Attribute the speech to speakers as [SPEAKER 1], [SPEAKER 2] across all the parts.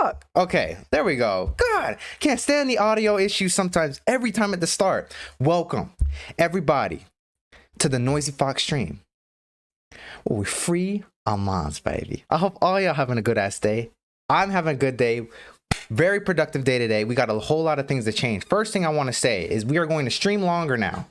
[SPEAKER 1] fuck? Okay, there we go. God, can't stand the audio issues sometimes every time at the start. Welcome, everybody, to the Noisy Fox stream. Well, we're free on mods, baby. I hope all y'all having a good ass day. I'm having a good day. Very productive day today. We got a whole lot of things to change. First thing I want to say is we are going to stream longer now.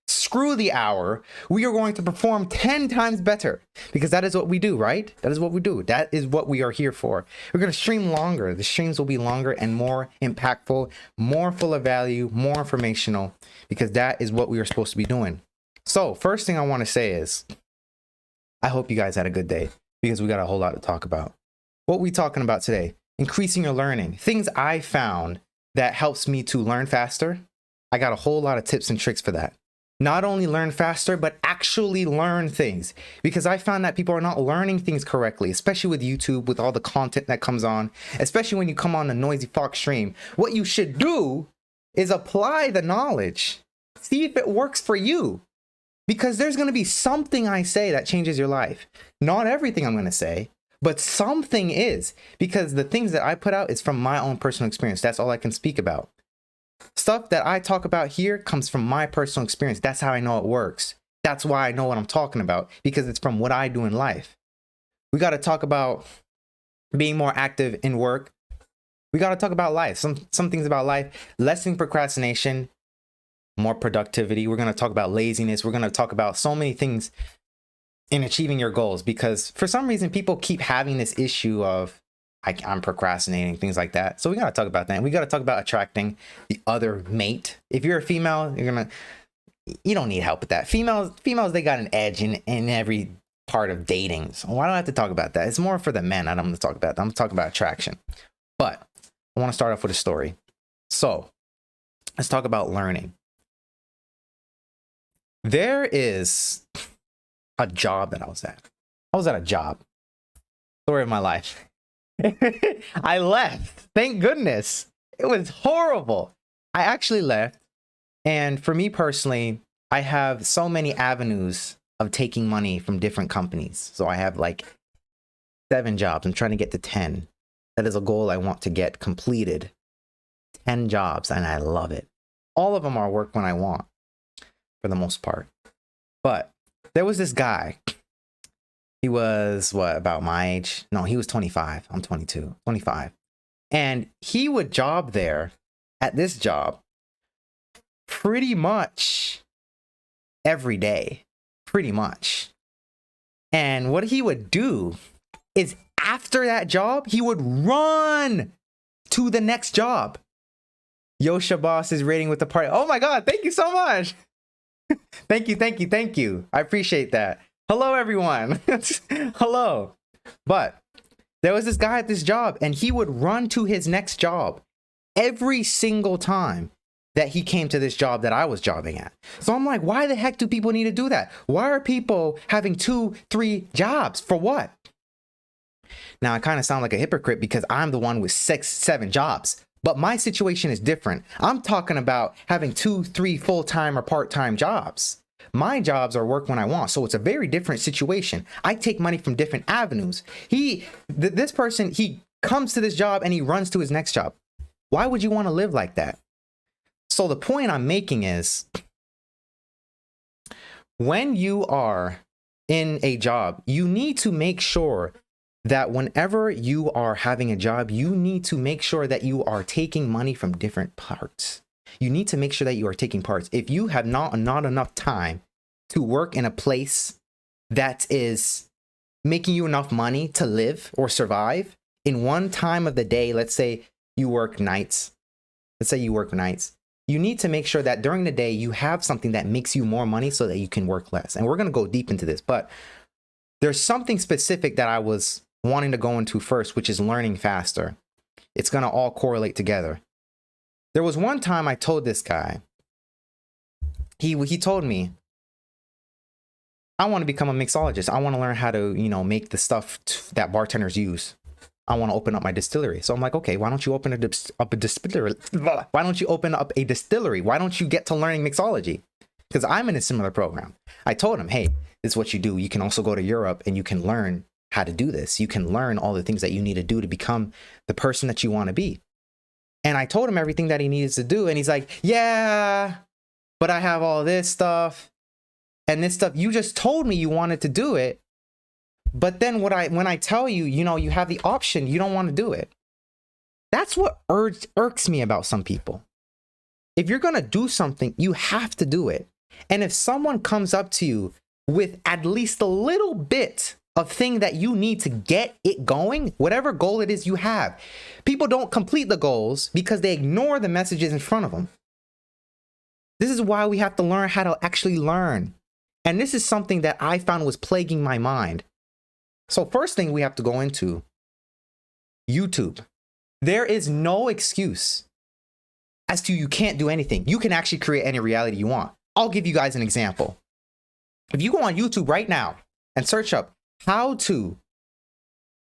[SPEAKER 1] Screw the hour. We are going to perform 10 times better because that is what we do, right? That is what we do. That is what we are here for. We're going to stream longer. The streams will be longer and more impactful, more full of value, more informational, because that is what we are supposed to be doing. So first thing I want to say is I hope you guys had a good day because we got a whole lot to talk about. What we talking about today? Increasing your learning. Things I found that helps me to learn faster. I got a whole lot of tips and tricks for that. Not only learn faster, but actually learn things. Because I found that people are not learning things correctly, especially with YouTube, with all the content that comes on, especially when you come on the Noisy Fox stream. What you should do is apply the knowledge. See if it works for you. Because there's going to be something I say that changes your life. Not everything I'm going to say, but something is. Because the things that I put out is from my own personal experience. That's all I can speak about. Stuff that I talk about here comes from my personal experience. That's how I know it works. That's why I know what I'm talking about, because it's from what I do in life. We got to talk about being more active in work. We got to talk about life. Some things about life. Lessening procrastination, more productivity. We're going to talk about laziness. We're going to talk about so many things in achieving your goals, because for some reason people keep having this issue of I'm procrastinating, things like that. So we got to talk about that. We got to talk about attracting the other mate. If you're a female, you don't need help with that. Females, they got an edge in every part of dating. So why do I have to talk about that? It's more for the men. I don't want to talk about that. I'm talking about attraction. But I want to start off with a story. So let's talk about learning. There is a job that I was at. I was at a job. Story of my life. I left. Thank goodness. It was horrible. I actually left. And for me personally, I have so many avenues of taking money from different companies. So I have like 7 jobs. I'm trying to get to 10. That is a goal I want to get completed. 10 jobs, and I love it. All of them are work when I want, for the most part. But there was this guy. He was, about my age? No, he was 25. I'm 22, 25. And he would job there at this job pretty much every day, pretty much. And what he would do is after that job, he would run to the next job. Yosha Boss is rating with the party. Oh my God, thank you so much. Thank you. I appreciate that. Hello, everyone. Hello. But there was this guy at this job, and he would run to his next job every single time that he came to this job that I was jobbing at. So I'm like, why the heck do people need to do that? Why are people having 2, 3 jobs? For what? Now, I kind of sound like a hypocrite because I'm the one with 6, 7 jobs. But my situation is different. I'm talking about having 2, 3 full-time or part-time jobs. My jobs are work when I want. So it's a very different situation. I take money from different avenues. This person, he comes to this job and he runs to his next job. Why would you want to live like that? So the point I'm making is when you are in a job, you need to make sure that whenever you are having a job, you need to make sure that you are taking money from different parts. You need to make sure that you are taking parts. If you have not enough time to work in a place that is making you enough money to live or survive in one time of the day, let's say you work nights. You need to make sure that during the day you have something that makes you more money so that you can work less. And we're going to go deep into this, but there's something specific that I was wanting to go into first, which is learning faster. It's going to all correlate together. There was one time I told this guy, he told me, I want to become a mixologist. I want to learn how to, make the stuff that bartenders use. I want to open up my distillery. So I'm like, okay, why don't you open up a distillery? Why don't you open up a distillery? Why don't you get to learning mixology? Because I'm in a similar program. I told him, hey, this is what you do. You can also go to Europe and you can learn how to do this. You can learn all the things that you need to do to become the person that you want to be. And I told him everything that he needs to do. And he's like, yeah, but I have all this stuff and this stuff. You just told me you wanted to do it. But then when I tell you, you have the option, you don't want to do it. That's what irks me about some people. If you're going to do something, you have to do it. And if someone comes up to you with at least a little bit of thing that you need to get it going, whatever goal it is you have, people don't complete the goals because they ignore the messages in front of them. This is why we have to learn how to actually learn. And this is something that I found was plaguing my mind. So first thing we have to go into YouTube. There is no excuse as to you can't do anything. You can actually create any reality you want. I'll give you guys an example. If you go on YouTube right now and search up how to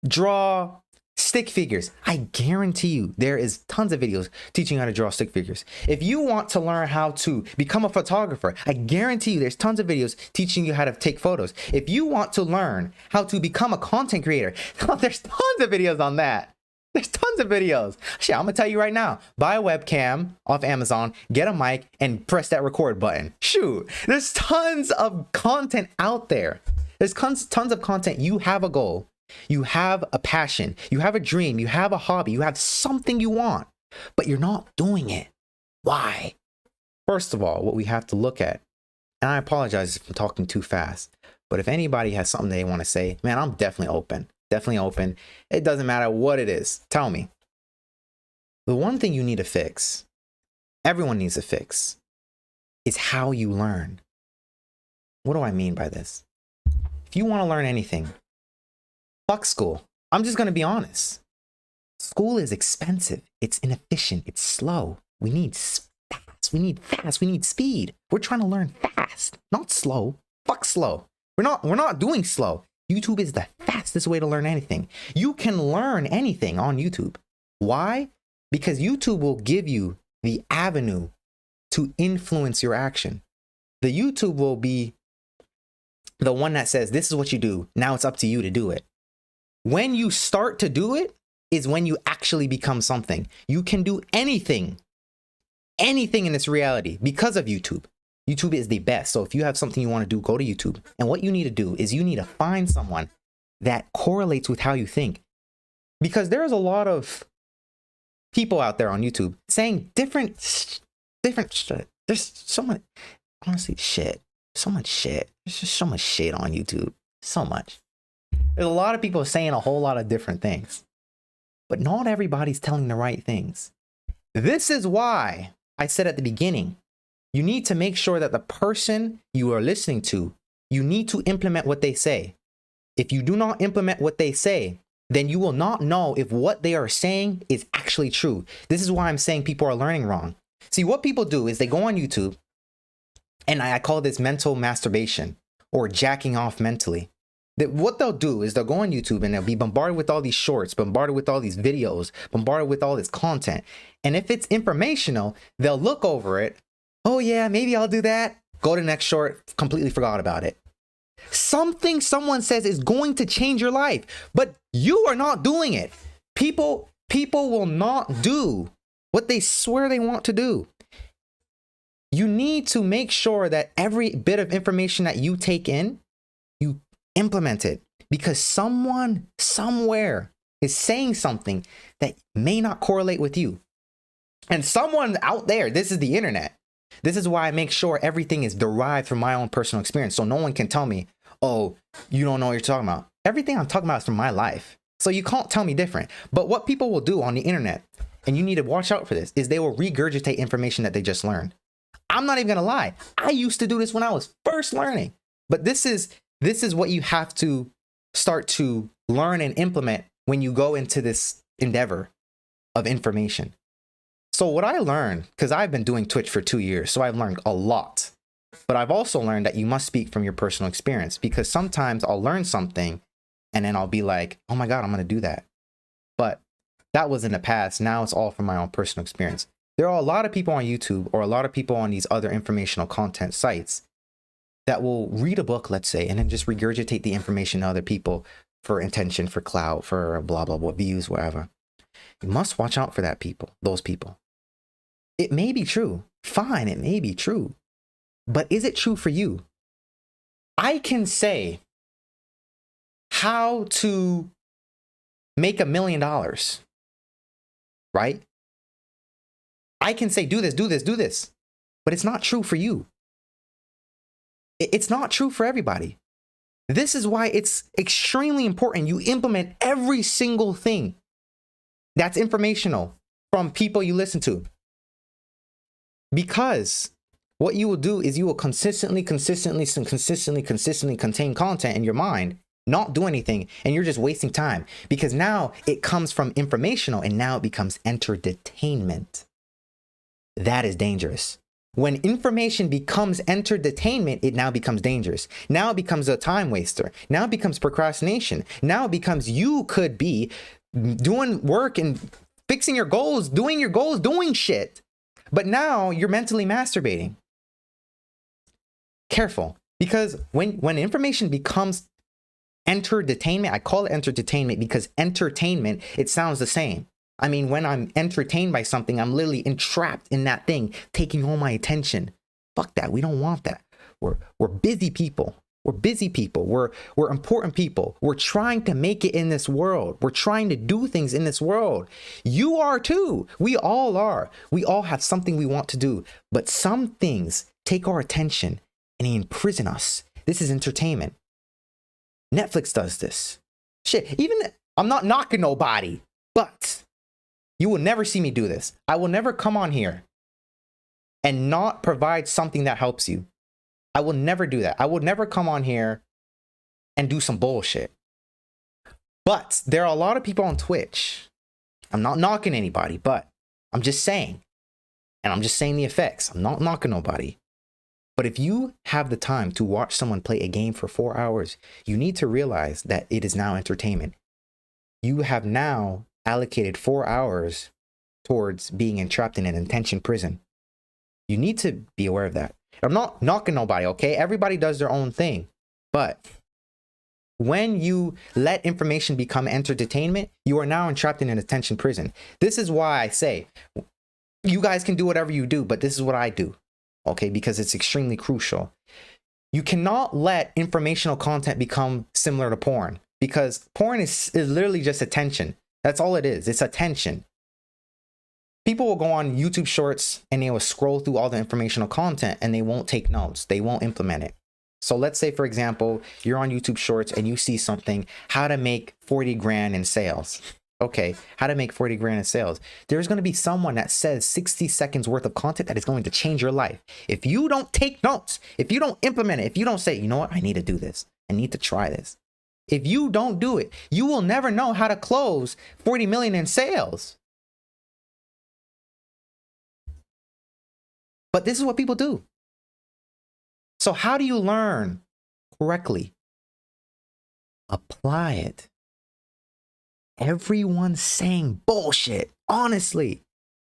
[SPEAKER 1] draw stick figures, I guarantee you there is tons of videos teaching you how to draw stick figures. If you want to learn how to become a photographer, I guarantee you there's tons of videos teaching you how to take photos. If you want to learn how to become a content creator, there's tons of videos on that. There's tons of videos. Shit, I'm gonna tell you right now, buy a webcam off Amazon, get a mic, and press that record button. Shoot, there's tons of content out there. There's tons of content. You have a goal. You have a passion. You have a dream. You have a hobby. You have something you want, but you're not doing it. Why? First of all, what we have to look at, and I apologize if I'm talking too fast, but if anybody has something they want to say, man, I'm definitely open. Definitely open. It doesn't matter what it is. Tell me. The one thing you need to fix, everyone needs to fix, is how you learn. What do I mean by this? If you want to learn anything, fuck school. I'm just going to be honest. School is expensive. It's inefficient. It's slow. We need fast. We need fast. We need speed. We're trying to learn fast, not slow. Fuck slow. We're not doing slow. YouTube is the fastest way to learn anything. You can learn anything on YouTube. Why? Because YouTube will give you the avenue to influence your action. The YouTube will be the one that says, this is what you do. Now it's up to you to do it. When you start to do it is when you actually become something. You can do anything in this reality because of YouTube. YouTube is the best. So if you have something you want to do, go to YouTube. And what you need to do is you need to find someone that correlates with how you think. Because there's a lot of people out there on YouTube saying different shit. There's so much, honestly, shit. So much shit. There's just so much shit on YouTube. So much. There's a lot of people saying a whole lot of different things. But not everybody's telling the right things. This is why I said at the beginning, you need to make sure that the person you are listening to, you need to implement what they say. If you do not implement what they say, then you will not know if what they are saying is actually true. This is why I'm saying people are learning wrong. See, what people do is they go on YouTube, and I call this mental masturbation or jacking off mentally. What they'll do is they'll go on YouTube and they'll be bombarded with all these shorts, bombarded with all these videos, bombarded with all this content. And if it's informational, they'll look over it. Oh yeah, maybe I'll do that. Go to the next short, completely forgot about it. Something someone says is going to change your life, but you are not doing it. People will not do what they swear they want to do. You need to make sure that every bit of information that you take in, you implement it, because someone somewhere is saying something that may not correlate with you. And someone out there, this is the internet. This is why I make sure everything is derived from my own personal experience. So no one can tell me, oh, you don't know what you're talking about. Everything I'm talking about is from my life. So you can't tell me different. But what people will do on the internet, and you need to watch out for this, is they will regurgitate information that they just learned. I'm not even going to lie. I used to do this when I was first learning. But this is what you have to start to learn and implement when you go into this endeavor of information. So what I learned, because I've been doing Twitch for 2 years, so I've learned a lot. But I've also learned that you must speak from your personal experience, because sometimes I'll learn something and then I'll be like, oh my God, I'm going to do that. But that was in the past. Now it's all from my own personal experience. There are a lot of people on YouTube or a lot of people on these other informational content sites that will read a book, let's say, and then just regurgitate the information to other people for attention, for clout, for blah, blah, blah, views, whatever. You must watch out for those people. It may be true. Fine, it may be true. But is it true for you? I can say how to make $1 million, right? I can say, do this, do this, do this. But it's not true for you. It's not true for everybody. This is why it's extremely important you implement every single thing that's informational from people you listen to. Because what you will do is you will consistently contain content in your mind, not do anything, and you're just wasting time. Because now it comes from informational and now it becomes entertainment. That is dangerous. When information becomes entertainment, it now becomes dangerous. Now it becomes a time waster. Now it becomes procrastination. Now it becomes you could be doing work and fixing your goals, doing shit. But now you're mentally masturbating. Careful, because when information becomes entertainment, I call it entertainment because entertainment, it sounds the same. I mean, when I'm entertained by something, I'm literally entrapped in that thing, taking all my attention. Fuck that. We don't want that. We're busy people. We're busy people. We're important people. We're trying to make it in this world. We're trying to do things in this world. You are too. We all are. We all have something we want to do. But some things take our attention and they imprison us. This is entertainment. Netflix does this. Shit, even I'm not knocking nobody, but you will never see me do this. I will never come on here and not provide something that helps you. I will never do that. I will never come on here and do some bullshit. But there are a lot of people on Twitch. I'm not knocking anybody, but I'm just saying. And I'm just saying the effects. I'm not knocking nobody. But if you have the time to watch someone play a game for 4 hours, you need to realize that it is now entertainment. You have now allocated 4 hours towards being entrapped in an attention prison. You need to be aware of that. I'm not knocking nobody, okay? Everybody does their own thing. But when you let information become entertainment, you are now entrapped in an attention prison. This is why I say, you guys can do whatever you do, but this is what I do, okay? Because it's extremely crucial. You cannot let informational content become similar to porn, because porn is literally just attention. That's all it is. It's attention. People will go on YouTube Shorts and they will scroll through all the informational content and they won't take notes. They won't implement it. So let's say, for example, you're on YouTube Shorts and you see something, how to make 40 grand in sales. Okay, how to make 40 grand in sales. There's going to be someone that says 60 seconds worth of content that is going to change your life. If you don't take notes, if you don't implement it, if you don't say, you know what, I need to do this. I need to try this. If you don't do it, you will never know how to close 40 million in sales. But this is what people do. So how do you learn correctly? Apply it. Everyone's saying bullshit. Honestly,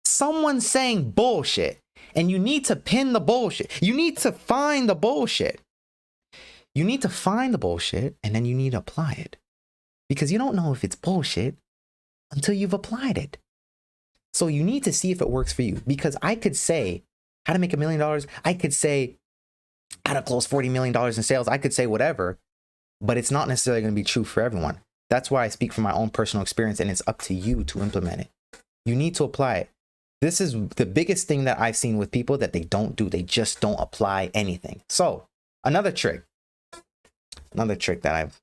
[SPEAKER 1] someone's saying bullshit and you need to pin the bullshit. You need to find the bullshit. You need to find the bullshit and then you need to apply it, because you don't know if it's bullshit until you've applied it. So you need to see if it works for you, because I could say how to make $1 million. I could say how to close $40 million in sales. I could say whatever, but it's not necessarily going to be true for everyone. That's why I speak from my own personal experience, and it's up to you to implement it. You need to apply it. This is the biggest thing that I've seen with people that they don't do. They just don't apply anything. So another trick that I've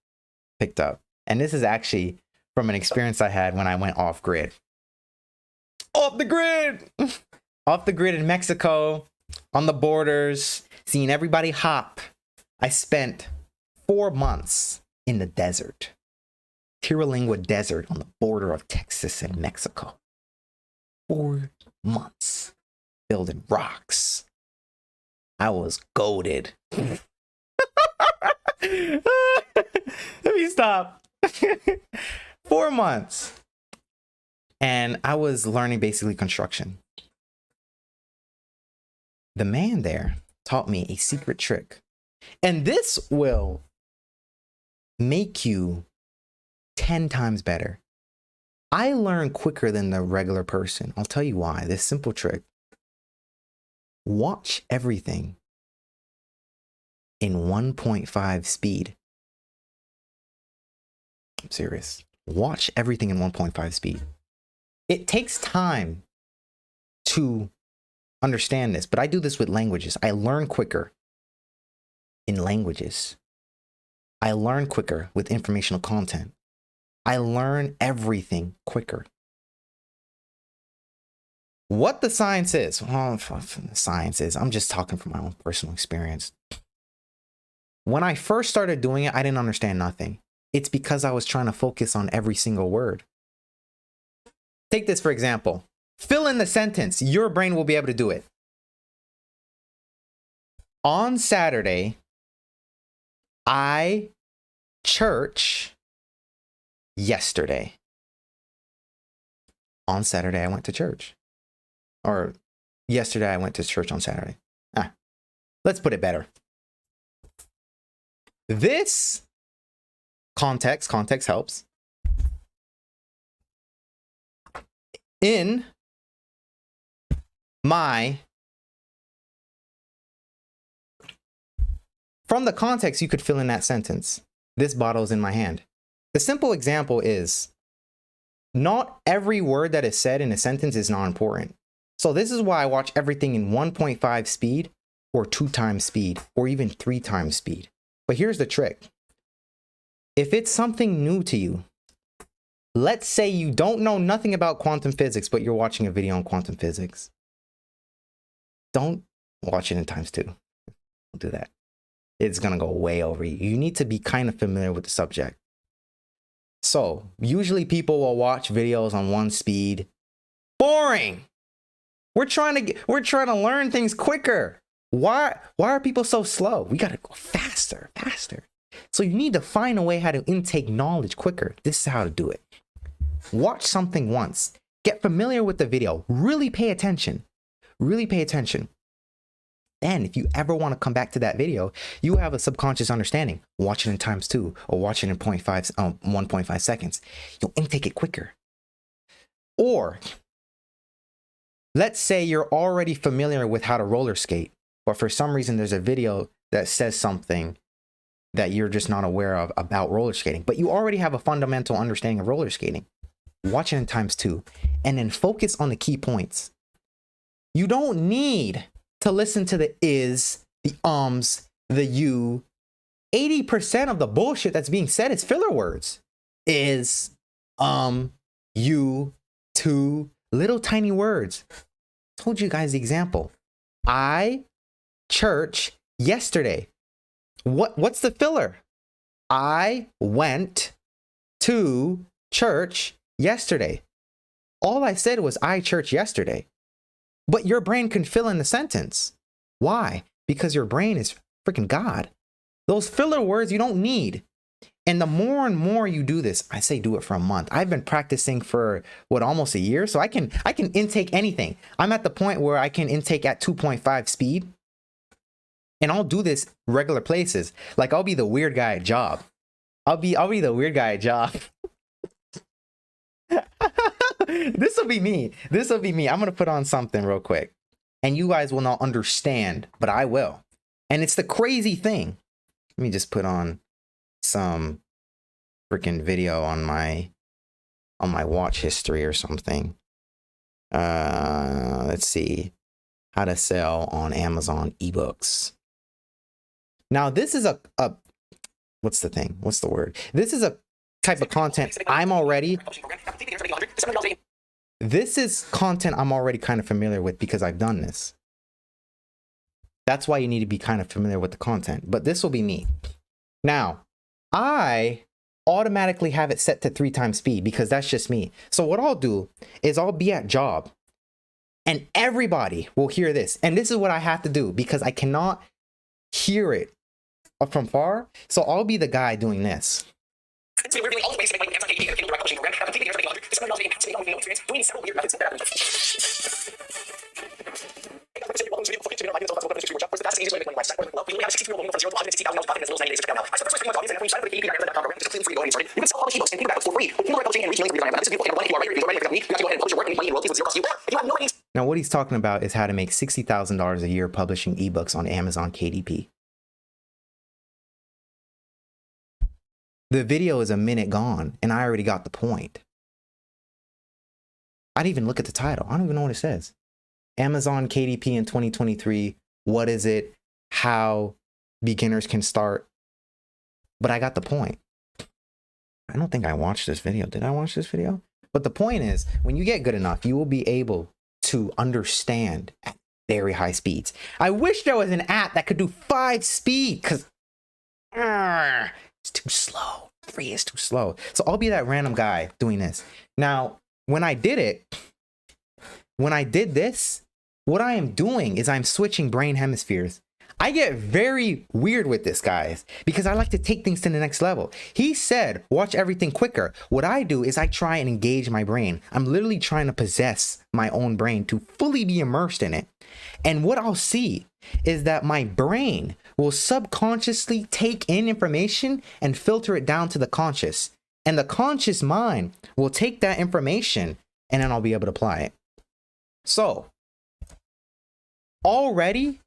[SPEAKER 1] picked up, and this is actually from an experience I had when I went off grid. Off the grid! Off the grid in Mexico, on the borders, seeing everybody hop. I spent 4 months in the desert. Tiralingua Desert on the border of Texas and Mexico. 4 months building rocks. I was goated. Let me stop. 4 months. And I was learning basically construction. The man there taught me a secret trick. And this will make you 10 times better. I learn quicker than the regular person. I'll tell you why. This simple trick. Watch everything in 1.5 speed. I'm serious. Watch everything in 1.5 speed. It takes time to understand this, but I do this with languages. I learn quicker in languages. I learn quicker with informational content. I learn everything quicker. What the science is, well, science is, I'm just talking from my own personal experience. When I first started doing it, I didn't understand nothing. It's because I was trying to focus on every single word. Take this for example. Fill in the sentence. Your brain will be able to do it. On Saturday, I church yesterday. On Saturday, I went to church. Or yesterday, I went to church on Saturday. Let's put it better. This context helps. In my, from the context, you could fill in that sentence. This bottle is in my hand. The simple example is, not every word that is said in a sentence is not important. So this is why I watch everything in 1.5 speed or 2 times speed or even 3 times speed. But here's the trick. If it's something new to you, let's say you don't know nothing about quantum physics, but you're watching a video on quantum physics. Don't watch it in times 2. Don't do that. It's going to go way over you. You need to be kind of familiar with the subject. So usually people will watch videos on 1 speed. Boring. We're trying to learn things quicker. Why are people so slow? We got to go faster. So you need to find a way how to intake knowledge quicker. This is how to do it. Watch something once. Get familiar with the video. Really pay attention. Then if you ever want to come back to that video, you have a subconscious understanding. Watch it in times 2 or watch it in 1.5 seconds. You'll intake it quicker. Or let's say you're already familiar with how to roller skate, but for some reason there's a video that says something that you're just not aware of about roller skating, but you already have a fundamental understanding of roller skating. Watch it in times 2 and then focus on the key points. You don't need to listen to the is, the ums, the you. 80% of the bullshit that's being said is filler words. Is, you, to, little tiny words. Told you guys the example. I church yesterday. What's the filler? I went to church yesterday. All I said was I church yesterday. But your brain can fill in the sentence. Why? Because your brain is freaking God. Those filler words you don't need. And the more and more you do this, I say do it for a month. I've been practicing for almost a year. So I can intake anything. I'm at the point where I can intake at 2.5 speed. And I'll do this regular places. Like I'll be the weird guy at job. I'll be the weird guy at job. This will be me. I'm going to put on something real quick. And you guys will not understand, but I will. And it's the crazy thing. Let me just put on some freaking video on my watch history or something. Let's see. How to sell on Amazon ebooks. Now, this is a what's the thing? What's the word? This is a type of content This is content I'm already kind of familiar with because I've done this. That's why you need to be kind of familiar with the content. But this will be me. Now, I automatically have it set to 3 times speed because that's just me. So what I'll do is I'll be at job and everybody will hear this. And this is what I have to do because I cannot hear it from far. So I'll be the guy doing this.
[SPEAKER 2] You can self-publish ebooks and paperback books for free. With Kindle Publishing and reach millions of readers on Amazon. This is a beautiful like you are right here. You're ready for the week. You have to go ahead and publish your work and make money in royalties with zero cost to you. Or if you have no means.
[SPEAKER 1] Now, what he's talking about is how to make $60,000 a year publishing ebooks on Amazon KDP. The video is a minute gone, and I already got the point. I didn't even look at the title. I don't even know what it says. Amazon KDP in 2023. What is it? How beginners can start. But I got the point. I don't think I watched this video. Did I watch this video? But the point is, when you get good enough, you will be able to understand at very high speeds. I wish there was an app that could do 5 speed, because it's too slow. 3 is too slow. So I'll be that random guy doing this. Now, when I did this, what I am doing is I'm switching brain hemispheres. I get very weird with this, guys, because I like to take things to the next level. He said, watch everything quicker. What I do is I try and engage my brain. I'm literally trying to possess my own brain to fully be immersed in it. And what I'll see is that my brain will subconsciously take in information and filter it down to the conscious. And the conscious mind will take that information and then I'll be able to apply it. So, already,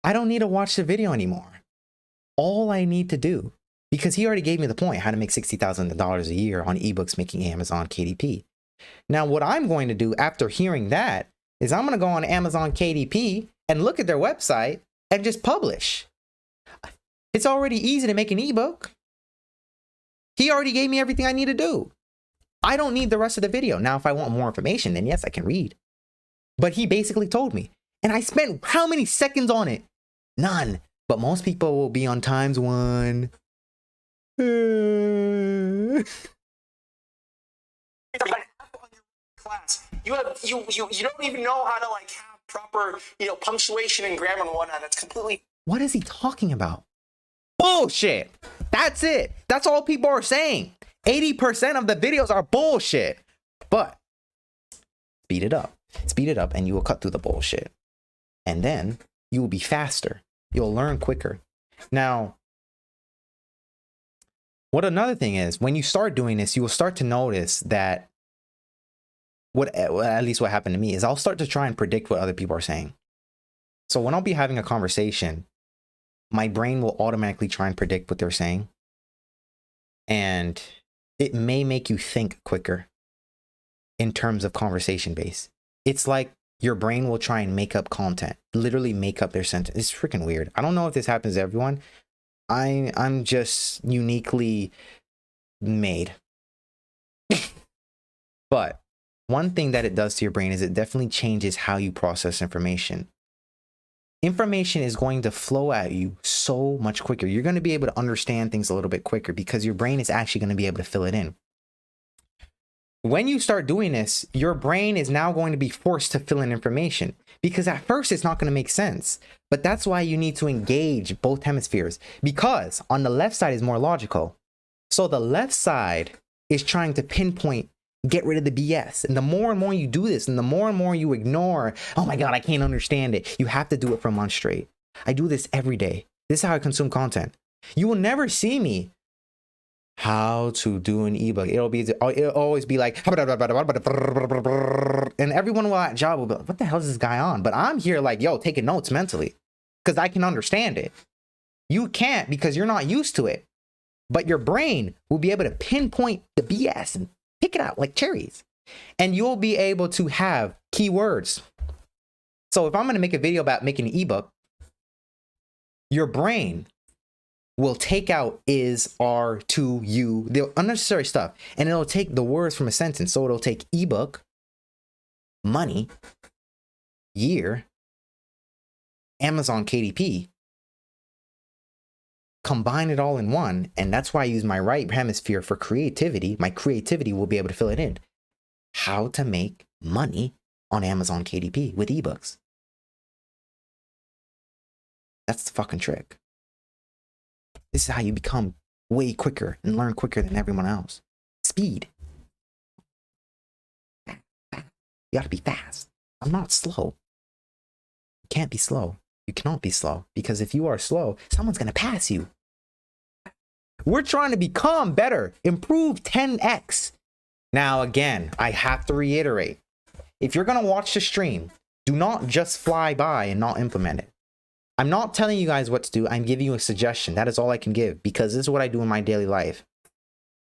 [SPEAKER 1] I don't need to watch the video anymore. All I need to do, because he already gave me the point, how to make $60,000 a year on ebooks making Amazon KDP. Now, what I'm going to do after hearing that is I'm going to go on Amazon KDP and look at their website and just publish. It's already easy to make an ebook. He already gave me everything I need to do. I don't need the rest of the video. Now, if I want more information, then yes, I can read. But he basically told me. And I spent how many seconds on it? None. But most people will be on times 1.
[SPEAKER 2] Class. You don't even know how to like have proper, punctuation and grammar and whatnot. That's completely.
[SPEAKER 1] What is he talking about? Bullshit. That's it. That's all people are saying. 80% of the videos are bullshit. But speed it up. Speed it up and you will cut through the bullshit. And then you will be faster. You'll learn quicker. Now, what another thing is, when you start doing this, you will start to notice that at least what happened to me is I'll start to try and predict what other people are saying. So when I'll be having a conversation, my brain will automatically try and predict what they're saying. And it may make you think quicker in terms of conversation base. It's like your brain will try and make up content, literally make up their sentence. It's freaking weird. I don't know if this happens to everyone. I'm just uniquely made. But one thing that it does to your brain is it definitely changes how you process information. Information is going to flow at you so much quicker. You're going to be able to understand things a little bit quicker because your brain is actually going to be able to fill it in. When you start doing this, your brain is now going to be forced to fill in information because at first it's not going to make sense. But that's why you need to engage both hemispheres, because on the left side is more logical. So the left side is trying to pinpoint, get rid of the BS. And the more and more you do this and the more you ignore, oh my God, I can't understand it. You have to do it for a month straight. I do this every day. This is how I consume content. You will never see me how to do an ebook. It'll always be like, and everyone will at job will be like, what the hell is this guy on? But I'm here like, yo, taking notes mentally because I can understand it. You can't because you're not used to it. But your brain will be able to pinpoint the BS and pick it out like cherries. And you'll be able to have keywords. So if I'm going to make a video about making an ebook, your brain will take out is, are, to, you, the unnecessary stuff. And it'll take the words from a sentence. So it'll take ebook, money, year, Amazon KDP, combine it all in one. And that's why I use my right hemisphere for creativity. My creativity will be able to fill it in. How to make money on Amazon KDP with ebooks. That's the fucking trick. This is how you become way quicker and learn quicker than everyone else. Speed. You gotta be fast. I'm not slow. You can't be slow. You cannot be slow, because if you are slow, someone's gonna pass you. We're trying to become better, improve 10x. Now, again, I have to reiterate, if you're going to watch the stream, do not just fly by and not implement it. I'm not telling you guys what to do. I'm giving you a suggestion. That is all I can give, because this is what I do in my daily life.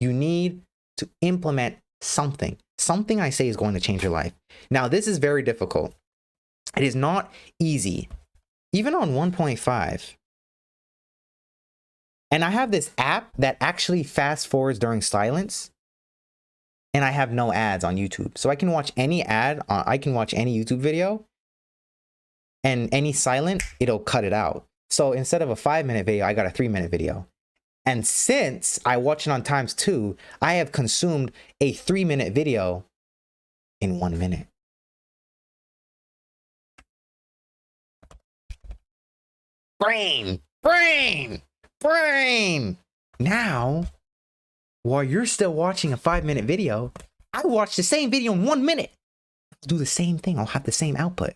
[SPEAKER 1] You need to implement something. Something I say is going to change your life. Now, this is very difficult. It is not easy. Even on 1.5. And I have this app that actually fast forwards during silence. And I have no ads on YouTube. So I can watch any ad, I can watch any YouTube video. And any silent, it'll cut it out. So instead of a 5-minute video, I got a 3-minute video. And since I watch it on ×2, I have consumed a 3-minute video in 1 minute. Brain. Now, while you're still watching a 5-minute video, I watch the same video in 1 minute. I'll do the same thing. I'll have the same output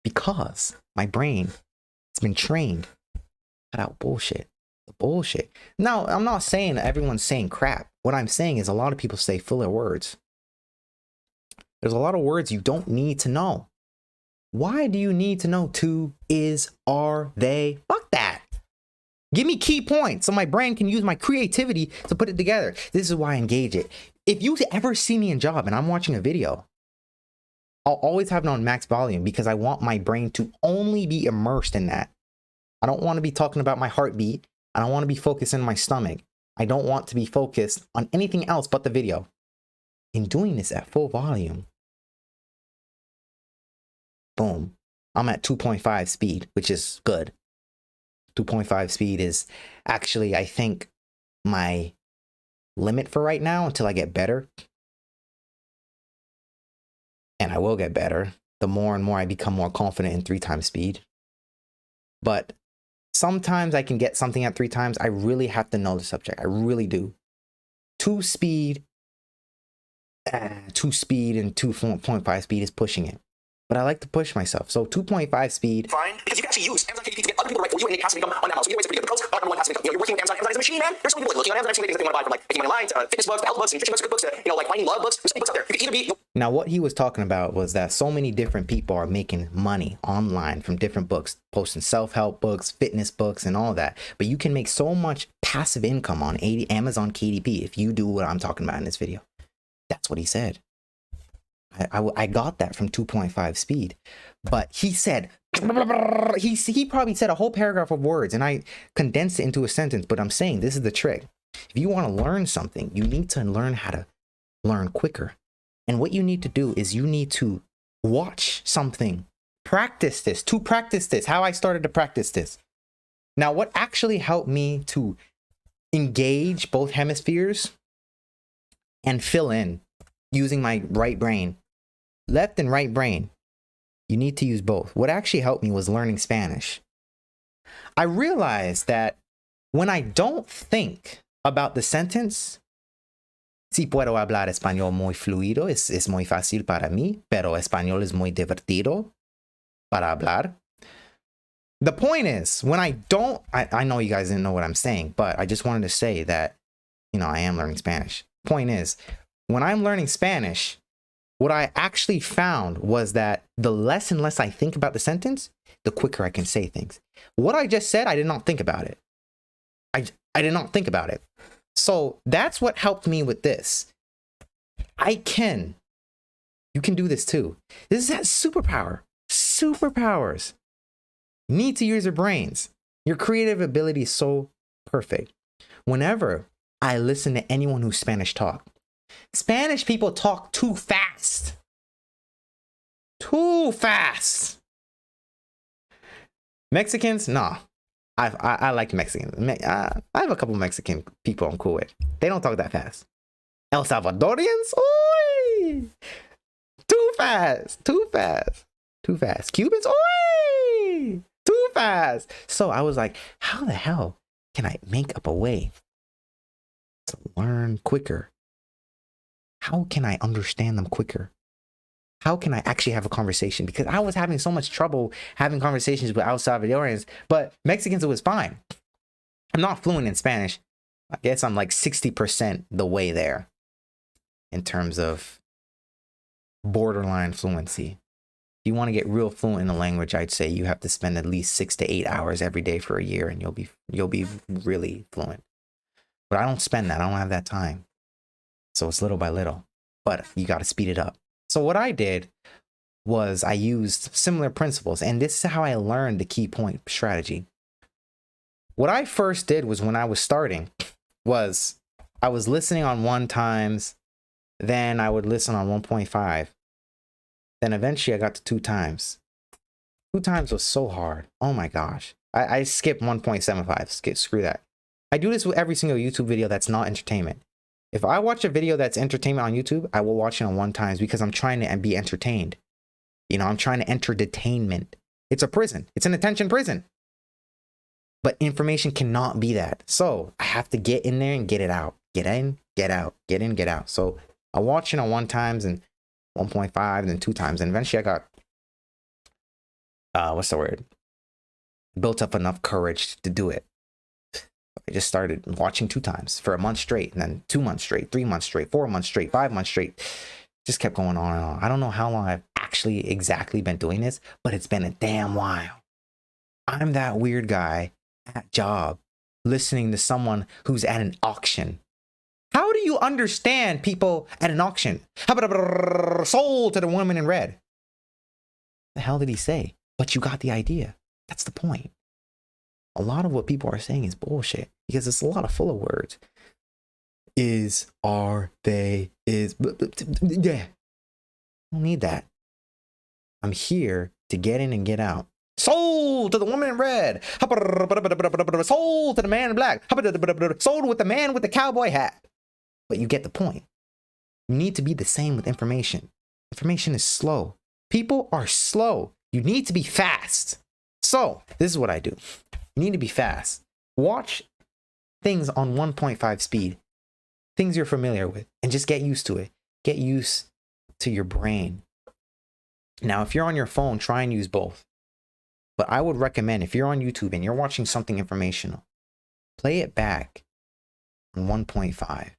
[SPEAKER 1] because my brain has been trained. Cut out bullshit. The bullshit. Now, I'm not saying everyone's saying crap. What I'm saying is a lot of people say filler words. There's a lot of words you don't need to know. Why do you need to know to, is, are, they? Fuck that. Give me key points so my brain can use my creativity to put it together. This is why I engage it. If you ever see me in job and I'm watching a video, I'll always have it on max volume because I want my brain to only be immersed in that. I don't want to be talking about my heartbeat. I don't want to be focused in my stomach. I don't want to be focused on anything else but the video. In doing this at full volume, boom, I'm at 2.5 speed, which is good. 2.5 speed is actually, I think, my limit for right now until I get better. And I will get better the more and more I become more confident in 3 times speed. But sometimes I can get something at 3 times. I really have to know the subject. I really do. 2 speed and 2.5 speed is pushing it. But I like to push myself. So 2.5 speed.
[SPEAKER 2] Fine, because you can actually use Amazon KDP to get other people to write for you and make passive income on that. So either way, it's a pretty good approach. Number one, passive income. You're working with Amazon. Amazon is a machine, man. There's so many people looking on Amazon actually things that they want to buy from like making money online, fitness books, health books, nutrition books, good books, like finding love books. There's so many books out there. You can either be.
[SPEAKER 1] Now, what he was talking about was that so many different people are making money online from different books, posting self-help books, fitness books, and all that. But you can make so much passive income on Amazon KDP if you do what I'm talking about in this video. That's what he said. I got that from 2.5 speed, but he said, he probably said a whole paragraph of words and I condensed it into a sentence, but I'm saying this is the trick. If you want to learn something, you need to learn how to learn quicker. And what you need to do is you need to watch something, practice this, how I started to practice this. Now, what actually helped me to engage both hemispheres and fill in using my right brain, left and right brain, you need to use both. What actually helped me was learning Spanish. I realized that when I don't think about the sentence, si puedo hablar español muy fluido, es muy fácil para mí, pero español es muy divertido para hablar. The point is, when I don't, I know you guys didn't know what I'm saying, but I just wanted to say that, I am learning Spanish. Point is, when I'm learning Spanish, what I actually found was that the less and less I think about the sentence, the quicker I can say things. What I just said, I did not think about it. I did not think about it. So that's what helped me with this. You can do this too. This is superpower. Superpowers. You need to use your brains. Your creative ability is so perfect. Whenever I listen to anyone who's Spanish talk, Spanish people talk too fast. Too fast. Mexicans, nah. I like Mexicans. I have a couple Mexican people I'm cool with. They don't talk that fast. El Salvadorians, oy! Too fast. Cubans, oy! Too fast. So I was like, how the hell can I make up a way to learn quicker? How can I understand them quicker? How can I actually have a conversation? Because I was having so much trouble having conversations with El Salvadorians, but Mexicans, it was fine. I'm not fluent in Spanish, I guess I'm like 60% the way there in terms of borderline fluency. If you want to get real fluent in the language, I'd say you have to spend at least 6 to 8 hours every day for a year, and you'll be really fluent. But I don't spend that. I don't have that time. So it's little by little, but you got to speed it up. So what I did was I used similar principles, and this is how I learned the key point strategy. What I first did was, when I was starting, was I was listening on 1 times, then I would listen on 1.5. Then eventually I got to 2 times. 2 times was so hard. Oh my gosh. I skipped 1.75. Screw that. I do this with every single YouTube video that's not entertainment. If I watch a video that's entertainment on YouTube, I will watch it on 1 times because I'm trying to be entertained. You know, I'm trying to enter detainment. It's a prison. It's an attention prison. But information cannot be that. So I have to get in there and get it out. Get in, get out. Get in, get out. So I watch it on 1 times and 1.5 and then 2 times. And eventually I got, what's the word? Built up enough courage to do it. I just started watching 2 times for a month straight, and then 2 months straight, 3 months straight, 4 months straight, 5 months straight. Just kept going on and on. I don't know how long I've actually exactly been doing this, but it's been a damn while. I'm that weird guy at job listening to someone who's at an auction. How do you understand people at an auction? Sold to the woman in red. The hell did he say? But you got the idea. That's the point. A lot of what people are saying is bullshit because it's a lot of full of words. Is, are, they, is, yeah. I don't need that. I'm here to get in and get out. Sold to the woman in red. Sold to the man in black. Sold with the man with the cowboy hat. But you get the point. You need to be the same with information. Information is slow. People are slow. You need to be fast. So this is what I do. You need to be fast. Watch things on 1.5 speed. Things you're familiar with, and just get used to it. Get used to your brain. Now, if you're on your phone, try and use both. But I would recommend, if you're on YouTube and you're watching something informational, play it back on 1.5.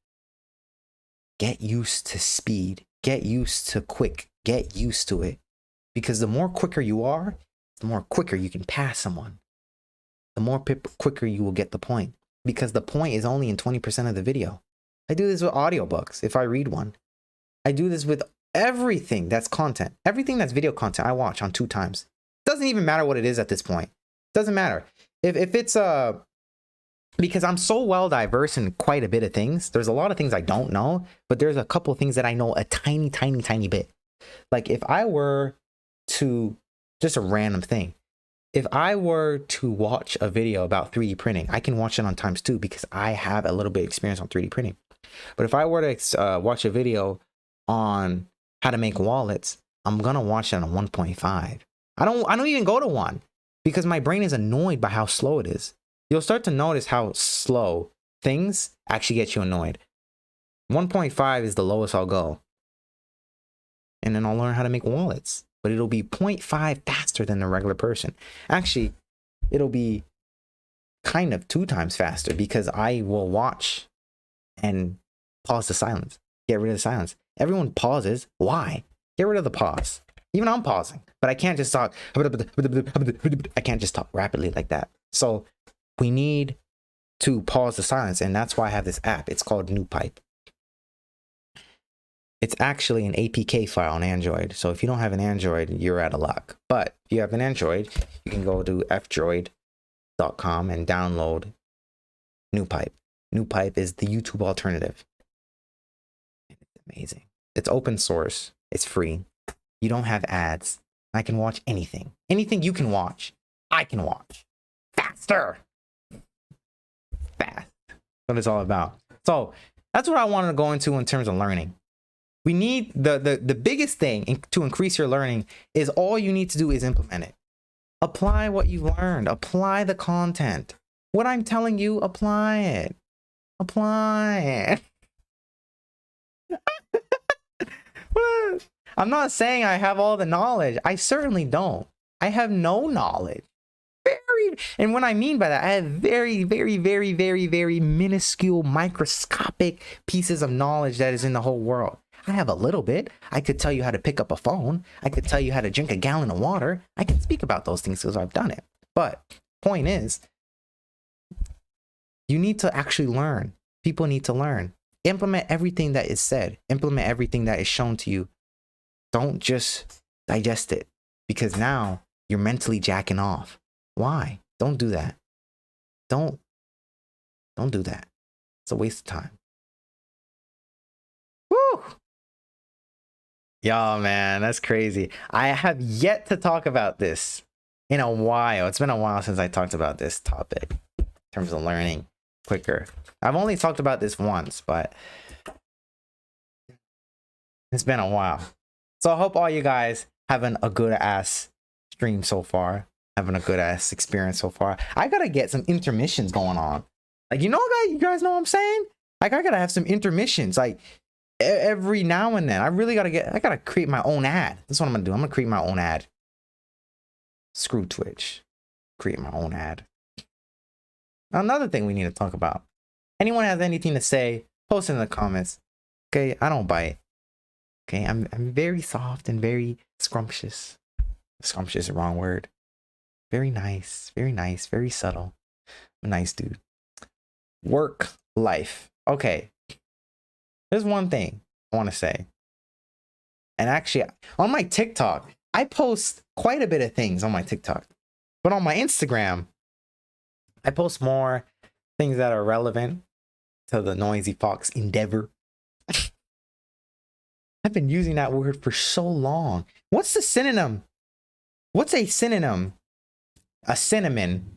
[SPEAKER 1] Get used to speed. Get used to quick. Get used to it. Because the more quicker you are, the more quicker you can pass someone. The more quicker you will get the point. Because the point is only in 20% of the video. I do this with audiobooks if I read one. I do this with everything that's content. Everything that's video content I watch on 2 times. Doesn't even matter what it is at this point. Doesn't matter. If it's because I'm so well diverse in quite a bit of things. There's a lot of things I don't know, but there's a couple of things that I know a tiny, tiny, tiny bit. Like if I were to, just a random thing. If I were to watch a video about 3D printing, I can watch it on ×2 because I have a little bit of experience on 3D printing. But if I were to watch a video on how to make wallets, I'm gonna watch it on 1.5. I don't even go to 1 because my brain is annoyed by how slow it is. You'll start to notice how slow things actually get you annoyed. 1.5 is the lowest I'll go. And then I'll learn how to make wallets. But it'll be 0.5 faster than the regular person. Actually, it'll be kind of 2 times faster because I will watch and pause the silence. Get rid of the silence. Everyone pauses. Why? Get rid of the pause. Even I'm pausing, but I can't just talk. I can't just talk rapidly like that. So we need to pause the silence, and that's why I have this app. It's called NewPipe. It's actually an APK file on Android. So if you don't have an Android, you're out of luck. But if you have an Android, you can go to fdroid.com and download NewPipe. NewPipe is the YouTube alternative. It's amazing. It's open source. It's free. You don't have ads. I can watch anything. Anything you can watch, I can watch. Faster. Fast. That's what it's all about. So that's what I wanted to go into in terms of learning. We need the biggest thing to increase your learning is all you need to do is implement it. Apply what you learned. Apply the content. What I'm telling you, apply it. Apply it. I'm not saying I have all the knowledge. I certainly don't. I have no knowledge. Very and what I mean by that, I have very, very, very, very, very minuscule, microscopic pieces of knowledge that is in the whole world. I have a little bit. I could tell you how to pick up a phone. I could tell you how to drink a gallon of water. I can speak about those things because I've done it. But point is, you need to actually learn. People need to learn. Implement everything that is said. Implement everything that is shown to you. Don't just digest it, because now you're mentally jacking off. Why? Don't do that. Don't do that. It's a waste of time. Woo! Y'all, man, that's crazy. I have yet to talk about this in a while. It's been a while since I talked about this topic in terms of learning quicker. I've only talked about this once, but it's been a while. So I hope all you guys having a good ass stream so far, having a good ass experience so far. I gotta get some intermissions going on. Like, you guys know what I'm saying? Like, I gotta have some intermissions, like every now and then. I gotta create my own ad. That's what I'm gonna do. I'm gonna create my own ad. Screw Twitch. Create my own ad. Another thing we need to talk about. Anyone has anything to say, post it in the comments. Okay, I don't bite. Okay, I'm very soft and very scrumptious. Scrumptious is the wrong word. Very nice, very subtle. I'm a nice dude. Work life. Okay, there's one thing I want to say. And actually, on my TikTok, I post quite a bit of things on my TikTok. But on my Instagram, I post more things that are relevant to the Noisy Fox endeavor. I've been using that word for so long. What's the synonym? What's a synonym? A cinnamon.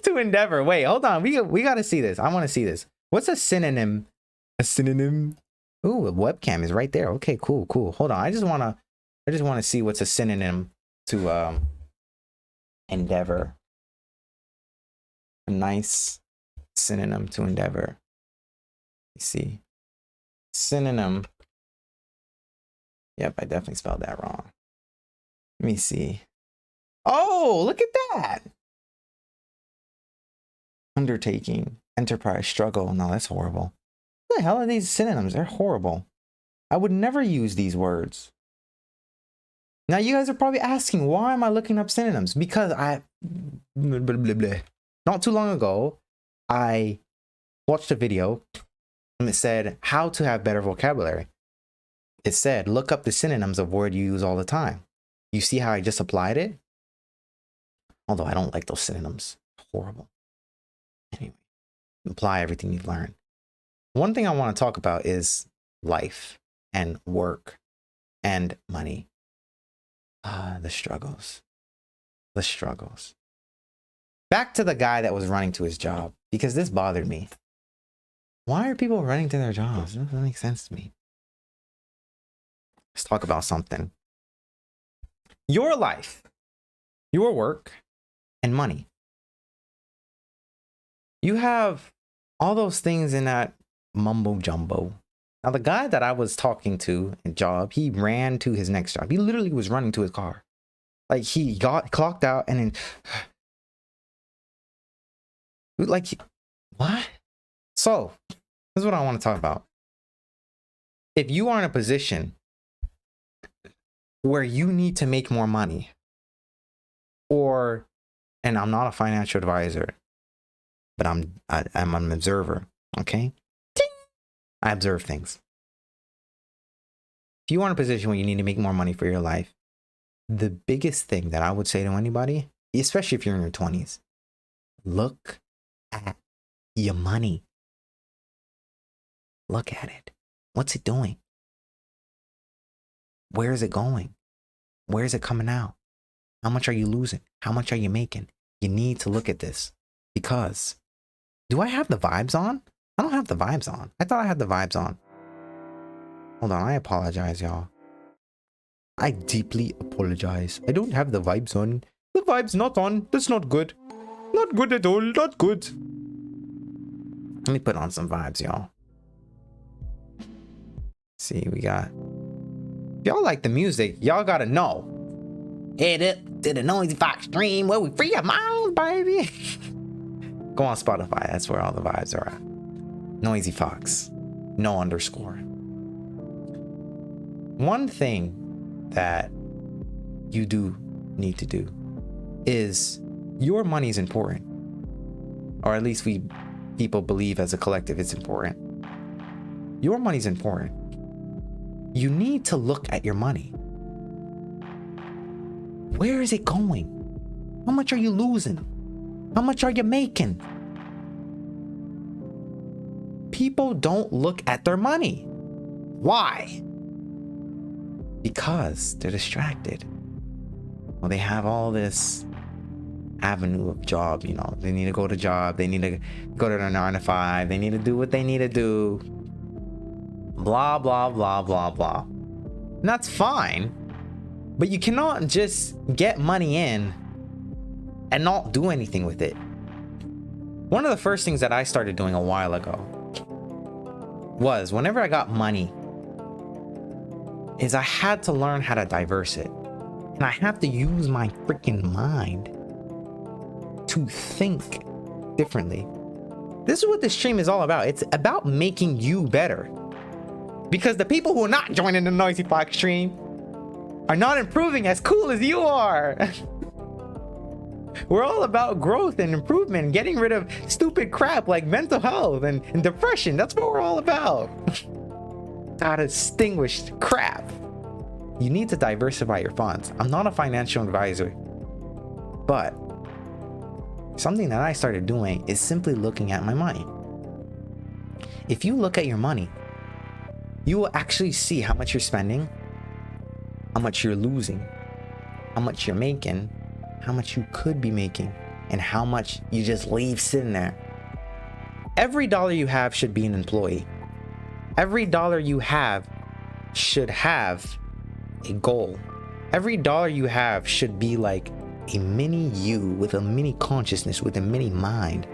[SPEAKER 1] To endeavor. Wait, hold on. We got to see this. I want to see this. What's a synonym? A synonym? Ooh, a webcam is right there. Okay, cool. Hold on. I just want to see what's a synonym to endeavor. A nice synonym to endeavor. Let's see. Synonym. Yep, I definitely spelled that wrong. Let me see. Oh, look at that. Undertaking, enterprise, struggle. No, that's horrible. What the hell are these synonyms? They're horrible. I would never use these words. Now, you guys are probably asking, why am I looking up synonyms? Because not too long ago, I watched a video and it said how to have better vocabulary. It said, look up the synonyms of word you use all the time. You see how I just applied it? Although I don't like those synonyms. Horrible. Anyway, apply everything you've learned. One thing I want to talk about is life and work and money. The struggles. The struggles. Back to the guy that was running to his job, because this bothered me. Why are people running to their jobs? It doesn't make sense to me. Let's talk about something. Your life, your work, and money. You have all those things in that mumbo jumbo. Now, the guy that I was talking to in job, he ran to his next job. He literally was running to his car. Like, he got clocked out and then like, what? So, this is what I want to talk about. If you are in a position where you need to make more money, or, and I'm not a financial advisor, but I'm an observer, okay? Ting! I observe things. If you are in a position where you need to make more money for your life, the biggest thing that I would say to anybody, especially if you're in your 20s, look at your money. Look at it. What's it doing? Where is it going? Where is it coming out? How much are you losing? How much are you making? You need to look at this, because do I have the vibes on? I don't have the vibes on. I thought I had the vibes on. Hold on. I apologize, y'all. I deeply apologize. I don't have the vibes on. The vibe's not on. That's not good. Not good at all. Not good. Let me put on some vibes, y'all. See, we got... If y'all like the music, y'all gotta know. Head up to the Noisy Fox stream where we free our minds, baby. Go on Spotify. That's where all the vibes are at. Noisy Fox. No underscore. One thing that you do need to do is your money is important. Or at least we people believe as a collective it's important. Your money's important. You need to look at your money. Where is it going? How much are you losing? How much are you making? People don't look at their money. Why? Because they're distracted. Well, they have all this avenue of job, you know. They need to go to job. They need to go to their 9 to 5. They need to do what they need to do. Blah, blah, blah, blah, blah. And that's fine. But you cannot just get money in and not do anything with it. One of the first things that I started doing a while ago was whenever I got money is I had to learn how to diverse it. And I have to use my freaking mind to think differently. This is what this stream is all about. It's about making you better. Because the people who are not joining the Noisy Fox stream are not improving as cool as you are. We're all about growth and improvement, getting rid of stupid crap like mental health and depression. That's what we're all about. Gotta distinguish crap. You need to diversify your funds. I'm not a financial advisor, but something that I started doing is simply looking at my money. If you look at your money, you will actually see how much you're spending, how much you're losing, how much you're making, how much you could be making, and how much you just leave sitting there. Every dollar you have should be an employee. Every dollar you have should have a goal. Every dollar you have should be like a mini you with a mini consciousness, with a mini mind.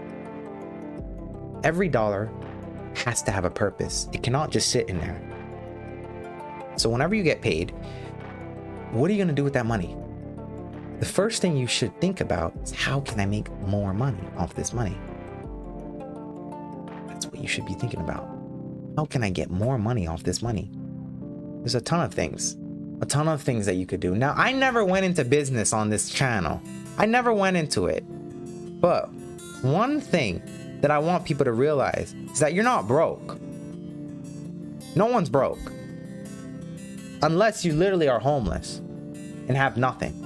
[SPEAKER 1] Every dollar has to have a purpose. It cannot just sit in there. So whenever you get paid, what are you going to do with that money? The first thing you should think about is, how can I make more money off this money? That's what you should be thinking about. How can I get more money off this money? There's a ton of things that you could do. Now, I never went into business on this channel. I never went into it. But one thing that I want people to realize is that you're not broke. No one's broke. Unless you literally are homeless and have nothing.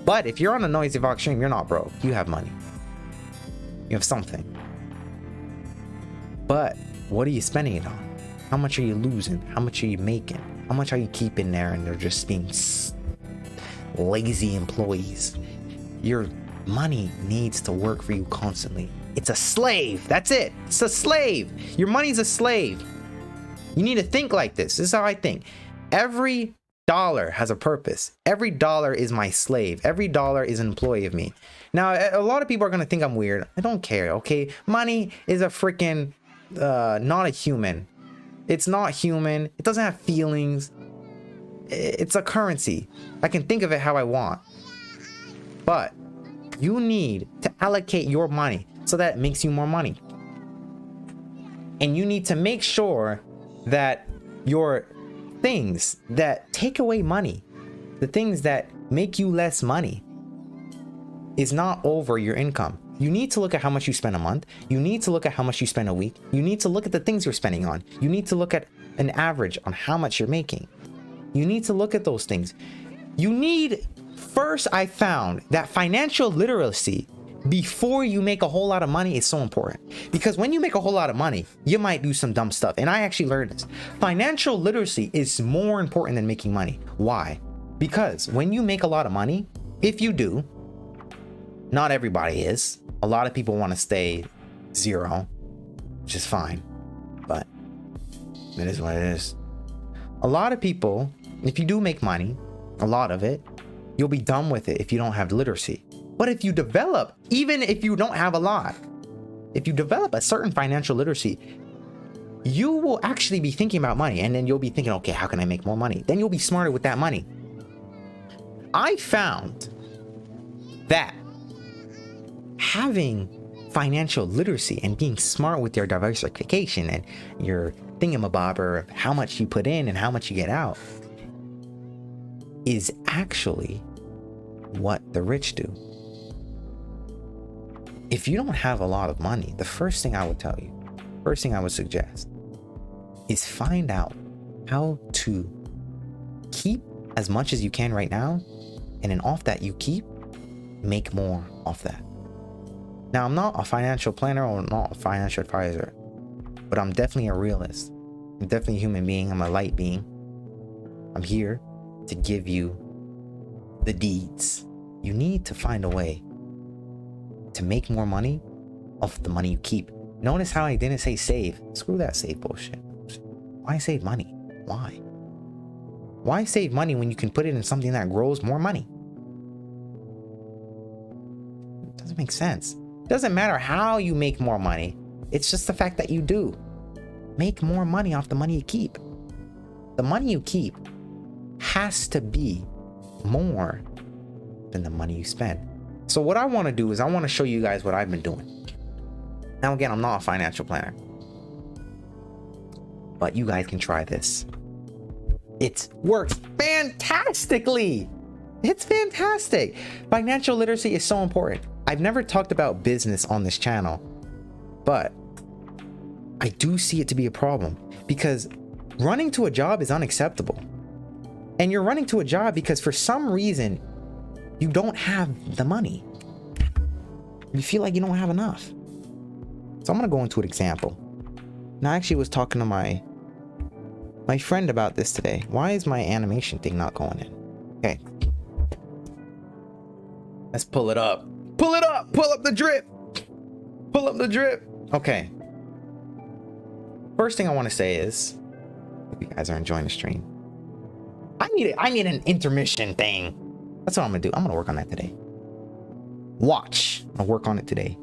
[SPEAKER 1] But if you're on a Noisy Fox stream, you're not broke. You have money. You have something. But what are you spending it on? How much are you losing? How much are you making? How much are you keeping there and they're just being lazy employees? Your money needs to work for you constantly. It's a slave. That's it. It's a slave. Your money's a slave. You need to think like this. This is how I think. Every dollar has a purpose. Every dollar is my slave. Every dollar is an employee of me. Now, a lot of people are going to think I'm weird. I don't care, okay? Money is a freaking, not a human. It's not human. It doesn't have feelings. It's a currency. I can think of it how I want. But you need to allocate your money so that it makes you more money. And you need to make sure that your things that take away money, the things that make you less money, is not over your income. You need to look at how much you spend a month. You need to look at how much you spend a week. You need to look at the things you're spending on. You need to look at an average on how much you're making. You need to look at those things. You need, first, I found that financial literacy before you make a whole lot of money is so important. Because when you make a whole lot of money, you might do some dumb stuff. And I actually learned this. Financial literacy is more important than making money. Why? Because when you make a lot of money, if you do, not everybody is. A lot of people want to stay zero, which is fine, but it is what it is. A lot of people, if you do make money, a lot of it, you'll be done with it if you don't have literacy. But if you develop, even if you don't have a lot, if you develop a certain financial literacy, you will actually be thinking about money, and then you'll be thinking, okay, how can I make more money? Then you'll be smarter with that money. I found that having financial literacy and being smart with your diversification and your thingamabobber of how much you put in and how much you get out is actually what the rich do. If you don't have a lot of money, the first thing I would tell you, first thing I would suggest is find out how to keep as much as you can right now, and then off that you keep, make more off that. Now, I'm not a financial planner or not a financial advisor, but I'm definitely a realist. I'm definitely a human being. I'm a light being. I'm here to give you the deeds. You need to find a way to make more money off the money you keep. Notice how I didn't say save. Screw that save bullshit. Why save money? Why? Why save money when you can put it in something that grows more money? It doesn't make sense. It doesn't matter how you make more money. It's just the fact that you do. Make more money off the money you keep. The money you keep has to be more than the money you spend. So what I want to do is I want to show you guys what I've been doing. Now again, I'm not a financial planner, but you guys can try this. It works fantastically. It's fantastic. Financial literacy is so important. I've never talked about business on this channel, but I do see it to be a problem because running to a job is unacceptable. And you're running to a job because for some reason, you don't have the money. You feel like you don't have enough. So I'm gonna go into an example. And I actually was talking to my friend about this today. Why is my animation thing not going in? Okay. Let's pull it up. Pull it up! Pull up the drip! Pull up the drip! Okay. First thing I want to say is, if you guys are enjoying the stream, I need an intermission thing. That's what I'm gonna do. I'm gonna work on that today. Watch. I'll work on it today.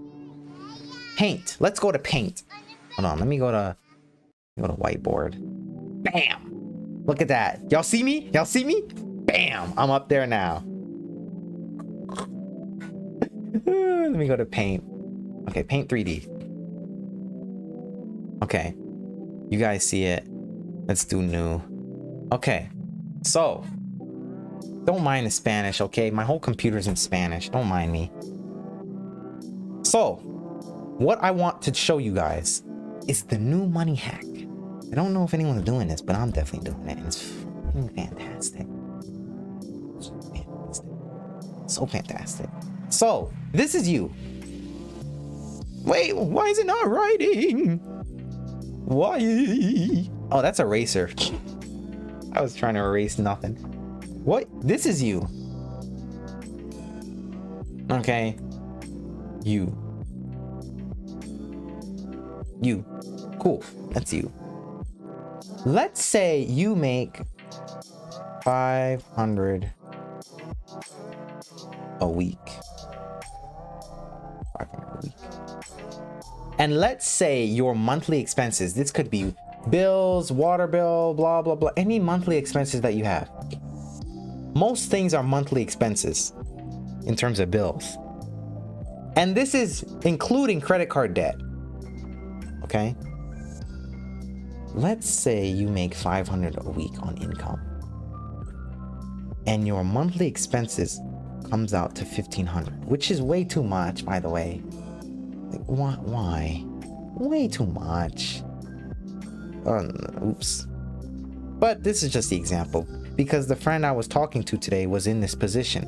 [SPEAKER 1] Paint. Let's go to paint. Hold on. Let me go to whiteboard. Bam. Look at that. Y'all see me? Y'all see me? Bam. I'm up there now. Let me go to paint. Okay, paint 3D. Okay. You guys see it. Let's do new. Okay. So, don't mind the Spanish, okay? My whole computer's in Spanish. Don't mind me. So, what I want to show you guys is the new money hack. I don't know if anyone's doing this, but I'm definitely doing it. And it's fucking fantastic. So fantastic. So, this is you. Wait, why is it not writing? Why? Oh, that's eraser. I was trying to erase nothing. What? This is you. Okay. You. Cool. That's you. Let's say you make 500 a week. 500 a week. And let's say your monthly expenses, this could be bills, water bill, blah, blah, blah, any monthly expenses that you have. Most things are monthly expenses in terms of bills. And this is including credit card debt. Okay? Let's say you make 500 a week on income. And your monthly expenses comes out to 1,500, which is way too much, by the way. Like, why? Way too much. Oops. But this is just the example, because the friend I was talking to today was in this position.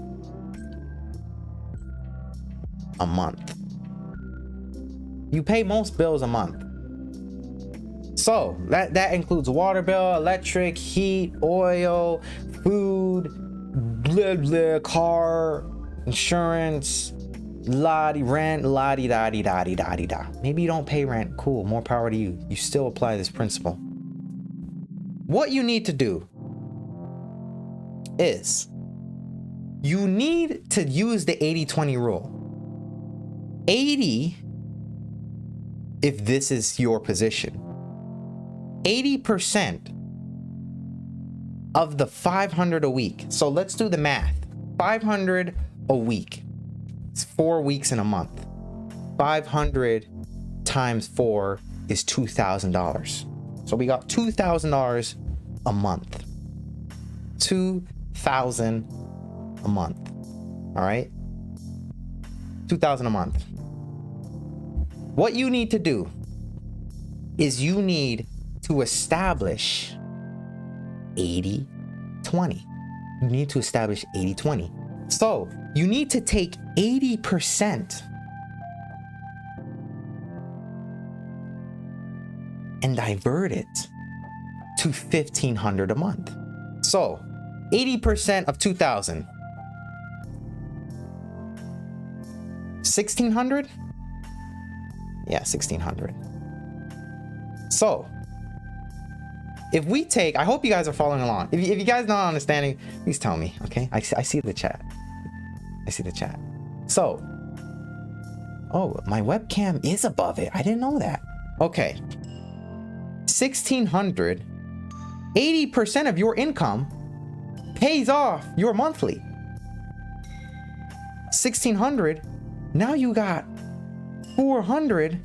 [SPEAKER 1] A month. You pay most bills a month. So that includes water bill, electric, heat, oil, food, blah blah, car, insurance, rent, la-di-da-di-da-di-da-di-da. Maybe you don't pay rent. Cool, more power to you. You still apply this principle. What you need to do is you need to use the 80-20 rule. 80, if this is your position, 80% of the 500 a week. So let's do the math. 500 a week. It's 4 weeks in a month. 500 times 4 is $2,000. So we got $2,000 a month. 2,000 a month. All right? 2,000 a month. What you need to do is you need to establish 80-20. You need to establish 80-20. So you need to take 80% and divert it to $1,500 a month. So 80% of 2,000. 1,600? Yeah, 1,600. So if we take, I hope you guys are following along. If you guys not understanding, please tell me, okay? I see the chat. I see the chat. So, oh, my webcam is above it. I didn't know that. Okay. 1,600, 80% of your income pays off your monthly. 1,600, now you got 400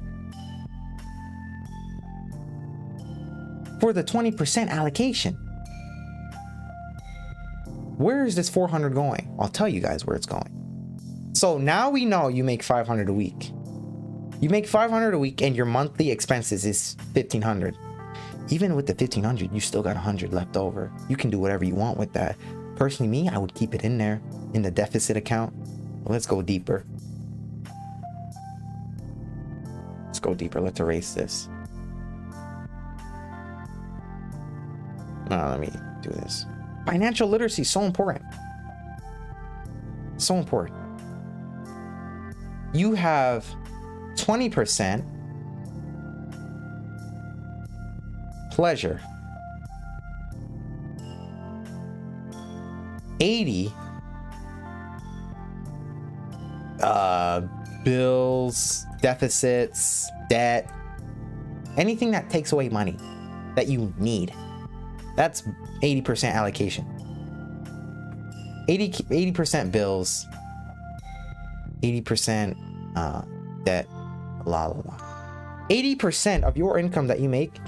[SPEAKER 1] for the 20% allocation. Where is this 400 going? I'll tell you guys where it's going. So now we know you make 500 a week. You make 500 a week and your monthly expenses is 1,500. Even with the 1,500, you still got 100 left over. You can do whatever you want with that. Personally, me, I would keep it in there in the deficit account. Well, let's go deeper. Let's go deeper. Let's erase this. Let me do this. Financial literacy is so important. So important. You have 20% pleasure. 80 bills, deficits, debt, anything that takes away money that you need. That's 80% allocation. 80% bills, 80% debt, la la la. 80% of your income that you make,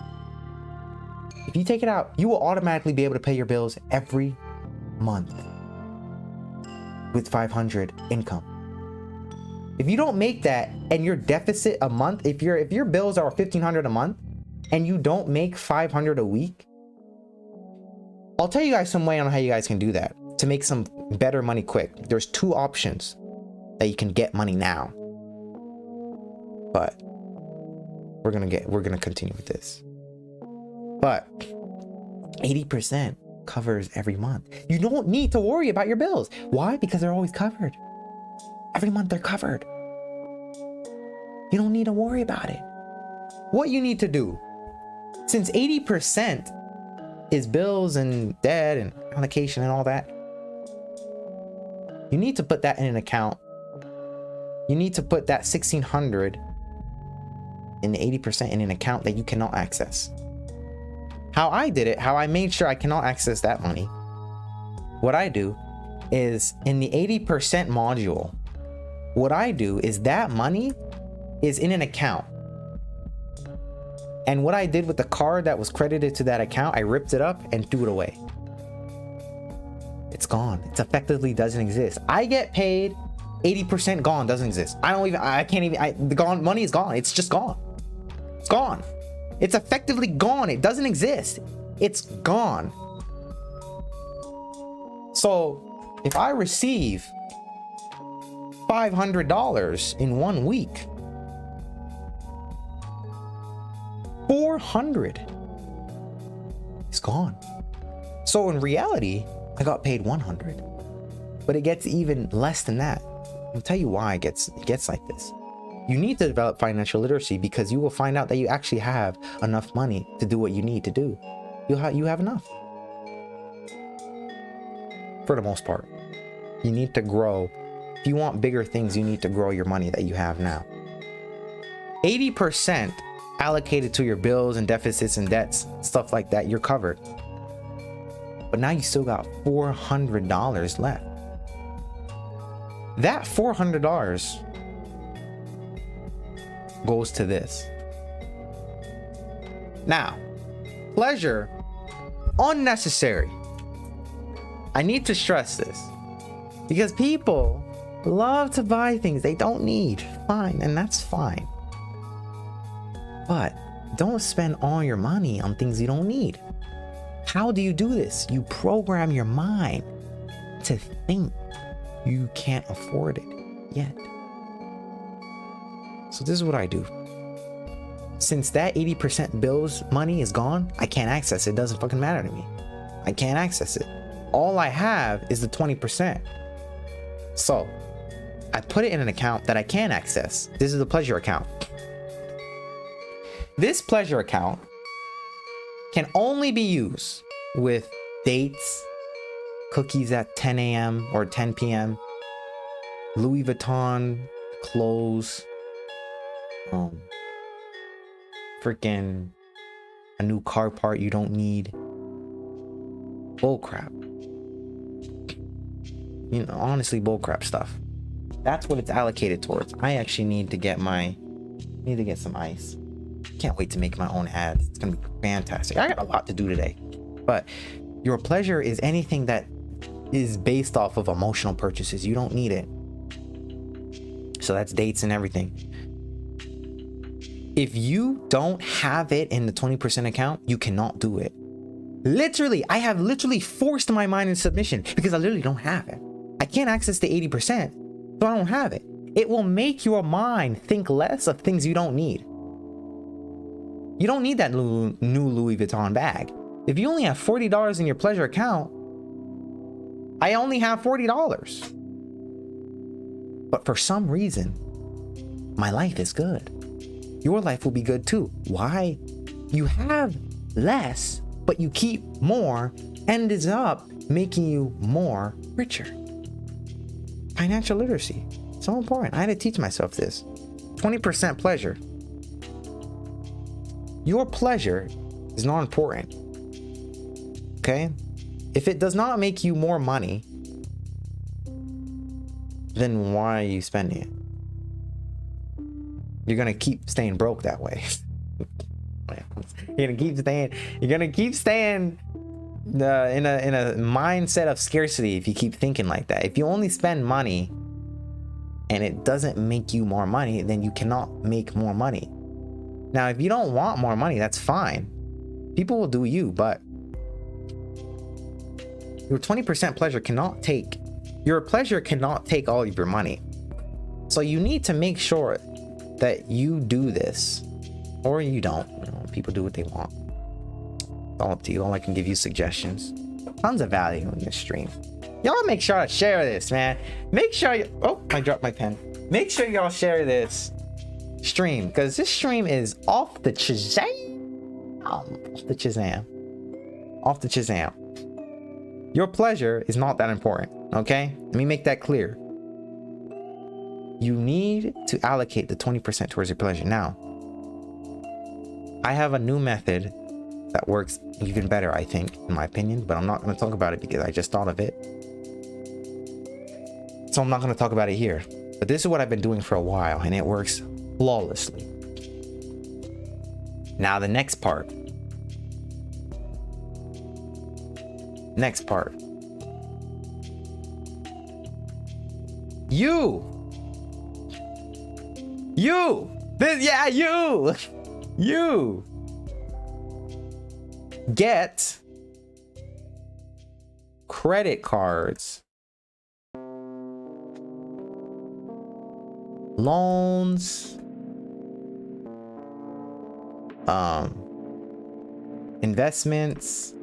[SPEAKER 1] if you take it out, you will automatically be able to pay your bills every month with 500 income. If you don't make that and your deficit a month, if your bills are 1,500 a month and you don't make 500 a week, I'll tell you guys some way on how you guys can do that to make some better money quick. There's 2 options that you can get money now, but we're gonna continue with this. But 80% covers every month. You don't need to worry about your bills. Why? Because they're always covered. Every month they're covered. You don't need to worry about it. What you need to do, since 80% is bills and debt and allocation and all that, you need to put that in an account. You need to put that 1,600 in the 80% in an account that you cannot access. How I did it, how I made sure I cannot access that money, what I do is in the 80% module, what I do is that money is in an account. And what I did with the card that was credited to that account, I ripped it up and threw it away. It's gone. It effectively doesn't exist. I get paid 80% gone, doesn't exist. The gone money is gone. It's just gone. It's gone. It's effectively gone. It doesn't exist. It's gone. So if I receive $500 in 1 week, 400 is gone. So in reality, I got paid 100, but it gets even less than that. I'll tell you why it gets like this. You need to develop financial literacy because you will find out that you actually have enough money to do what you need to do. You have enough. For the most part. You need to grow. If you want bigger things, you need to grow your money that you have now. 80% allocated to your bills and deficits and debts, stuff like that, you're covered. But now you still got $400 left. That $400 goes to this. Now, pleasure, unnecessary. I need to stress this because people love to buy things they don't need. Fine, and that's fine. But don't spend all your money on things you don't need. How do you do this? You program your mind to think you can't afford it yet. So this is what I do. Since that 80% bills money is gone, I can't access it. It doesn't fucking matter to me. I can't access it. All I have is the 20%. So I put it in an account that I can access. This is the pleasure account. This pleasure account can only be used with dates, cookies at 10 a.m. or 10 p.m., Louis Vuitton clothes, freaking a new car part you don't need. Bullcrap. You know, honestly, bullcrap stuff. That's what it's allocated towards. I actually need to get some ice. Can't wait to make my own ads. It's gonna be fantastic. I got a lot to do today. But your pleasure is anything that is based off of emotional purchases. You don't need it. So that's dates and everything. If you don't have it in the 20% account, you cannot do it. Literally, I have literally forced my mind in submission because I literally don't have it. I can't access the 80%, so I don't have it. It will make your mind think less of things you don't need. You don't need that new Louis Vuitton bag. If you only have $40 in your pleasure account, I only have $40. But for some reason, my life is good. Your life will be good too. Why? You have less, but you keep more, ends up making you more richer. Financial literacy, so important. I had to teach myself this. 20% pleasure. Your pleasure is not important. Okay? If it does not make you more money, then why are you spending it? You're gonna keep staying broke that way. You're gonna keep staying in a mindset of scarcity if you keep thinking like that. If you only spend money and it doesn't make you more money, then you cannot make more money. Now, if you don't want more money, that's fine. People will do you, but your 20% pleasure cannot take, your pleasure cannot take all of your money. So you need to make sure that you do this, or you don't. You know, people do what they want. It's all up to you. All I can give you suggestions. Tons of value in this stream. Y'all make sure to share this, man. Make sure you, oh, I dropped my pen. Make sure y'all share this stream, because this stream is off the Shazam. Off the Shazam. Your pleasure is not that important, okay? Let me make that clear. You need to allocate the 20% towards your pleasure. Now, I have a new method that works even better, I think, in my opinion, but I'm not going to talk about it because I just thought of it. So I'm not going to talk about it here. But this is what I've been doing for a while, and it works flawlessly. Now, the next part. Next part. You get credit cards, loans, investments,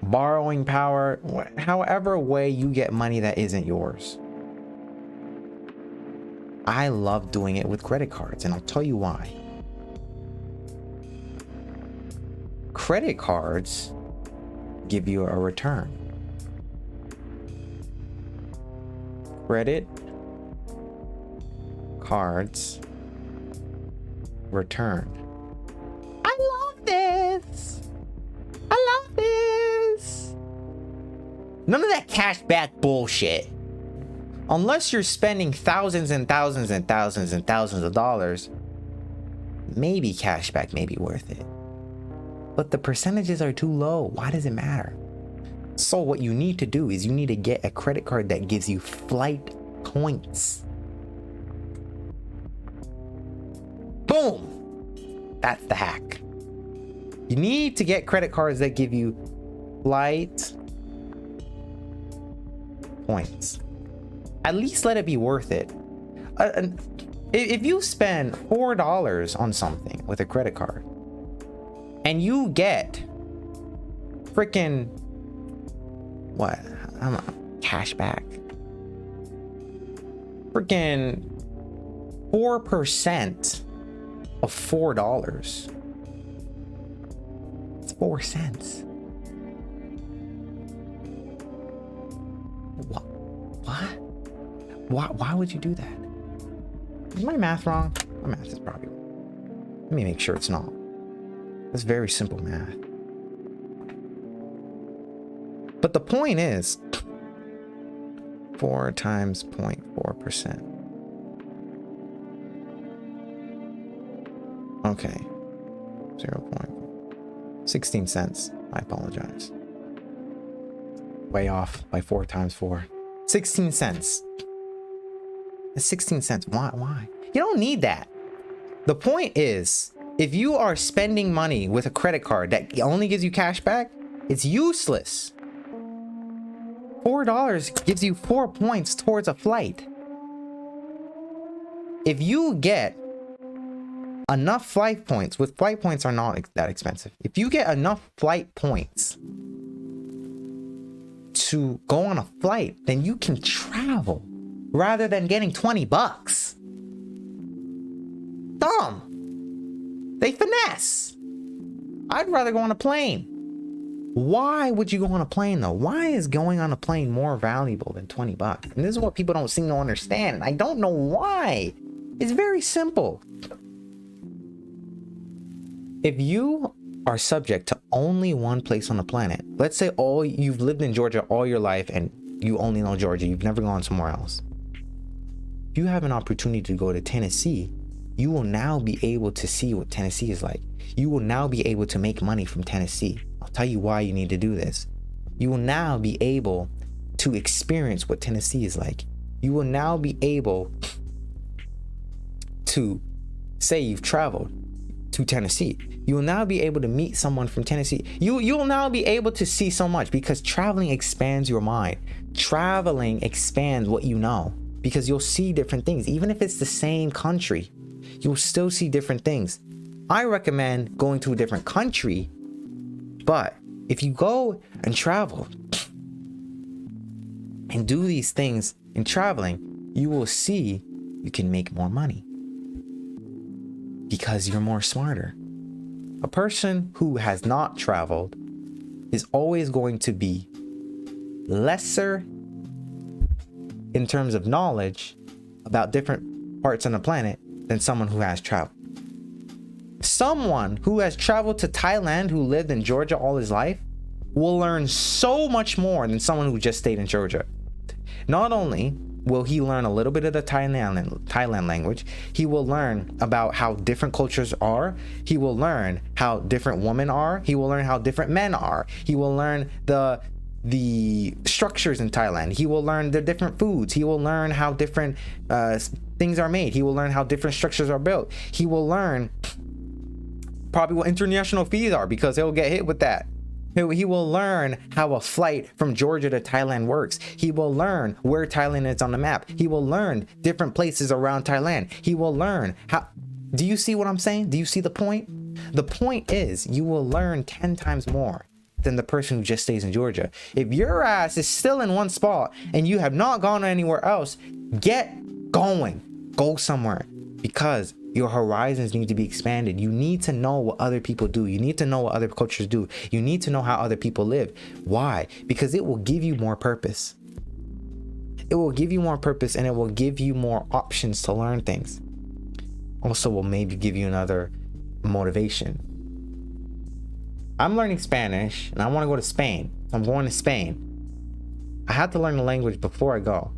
[SPEAKER 1] borrowing power, however way you get money that isn't yours. I love doing it with credit cards, and I'll tell you why. Credit cards give you a return. Credit cards return. I love this. I love this. None of that cash back bullshit. Unless you're spending thousands and thousands and thousands and thousands of dollars, maybe cash back may be worth it. But the percentages are too low. Why does it matter? So what you need to do is you need to get a credit card that gives you flight points. Boom! That's the hack. You need to get credit cards that give you flight points. At least let it be worth it. If you spend $4 on something with a credit card and you get freaking what? I don't know, cash back. Freaking 4% of $4. It's 4 cents. What? Why would you do that? Is my math wrong? My math is probably wrong. Let me make sure it's not. That's very simple math. But the point is 4 times 0.4%. Okay. 0.16 cents. I apologize. Way off by 4 times 4. 16 cents. It's 16 cents. Why? You don't need that. The point is, if you are spending money with a credit card that only gives you cash back, it's useless. $4 gives you 4 points towards a flight. If you get enough flight points, with flight points are not that expensive. If you get enough flight points to go on a flight, then you can travel rather than getting 20 bucks. Dumb. They finesse. I'd rather go on a plane. Why would you go on a plane though? Why is going on a plane more valuable than 20 bucks? And this is what people don't seem to understand. And I don't know why. It's very simple. If you are subject to only one place on the planet, let's say you've lived in Georgia all your life and you only know Georgia, you've never gone somewhere else. If you have an opportunity to go to Tennessee, you will now be able to see what Tennessee is like. You will now be able to make money from Tennessee. I'll tell you why you need to do this. You will now be able to experience what Tennessee is like. You will now be able to say you've traveled to Tennessee. You will now be able to meet someone from Tennessee. You will now be able to see so much because traveling expands your mind. Traveling expands what you know because you'll see different things. Even if it's the same country, you'll still see different things. I recommend going to a different country, but if you go and travel and do these things in traveling, you will see you can make more money because you're more smarter. A person who has not traveled is always going to be lesser in terms of knowledge about different parts on the planet than someone who has traveled. Someone who has traveled to Thailand, who lived in Georgia all his life, will learn so much more than someone who just stayed in Georgia. Not only will he learn a little bit of the Thailand language, he will learn about how different cultures are. He will learn how different women are. He will learn how different men are. He will learn the structures in Thailand. He will learn the different foods. He will learn how different things are made. He will learn how different structures are built. He will learn probably what international fees are because he'll get hit with that. He will learn how a flight from Georgia to Thailand works. He will learn where Thailand is on the map. He will learn different places around Thailand. He will learn how... Do you see what I'm saying? Do you see the point? The point is you will learn 10 times more than the person who just stays in Georgia. If your ass is still in one spot and you have not gone anywhere else, get going. Go somewhere because your horizons need to be expanded. You need to know what other people do. You need to know what other cultures do. You need to know how other people live. Why? Because it will give you more purpose. It will give you more purpose and it will give you more options to learn things. Also will maybe give you another motivation. I'm learning Spanish and I want to go to Spain. I'm going to Spain. I had to learn the language before I go,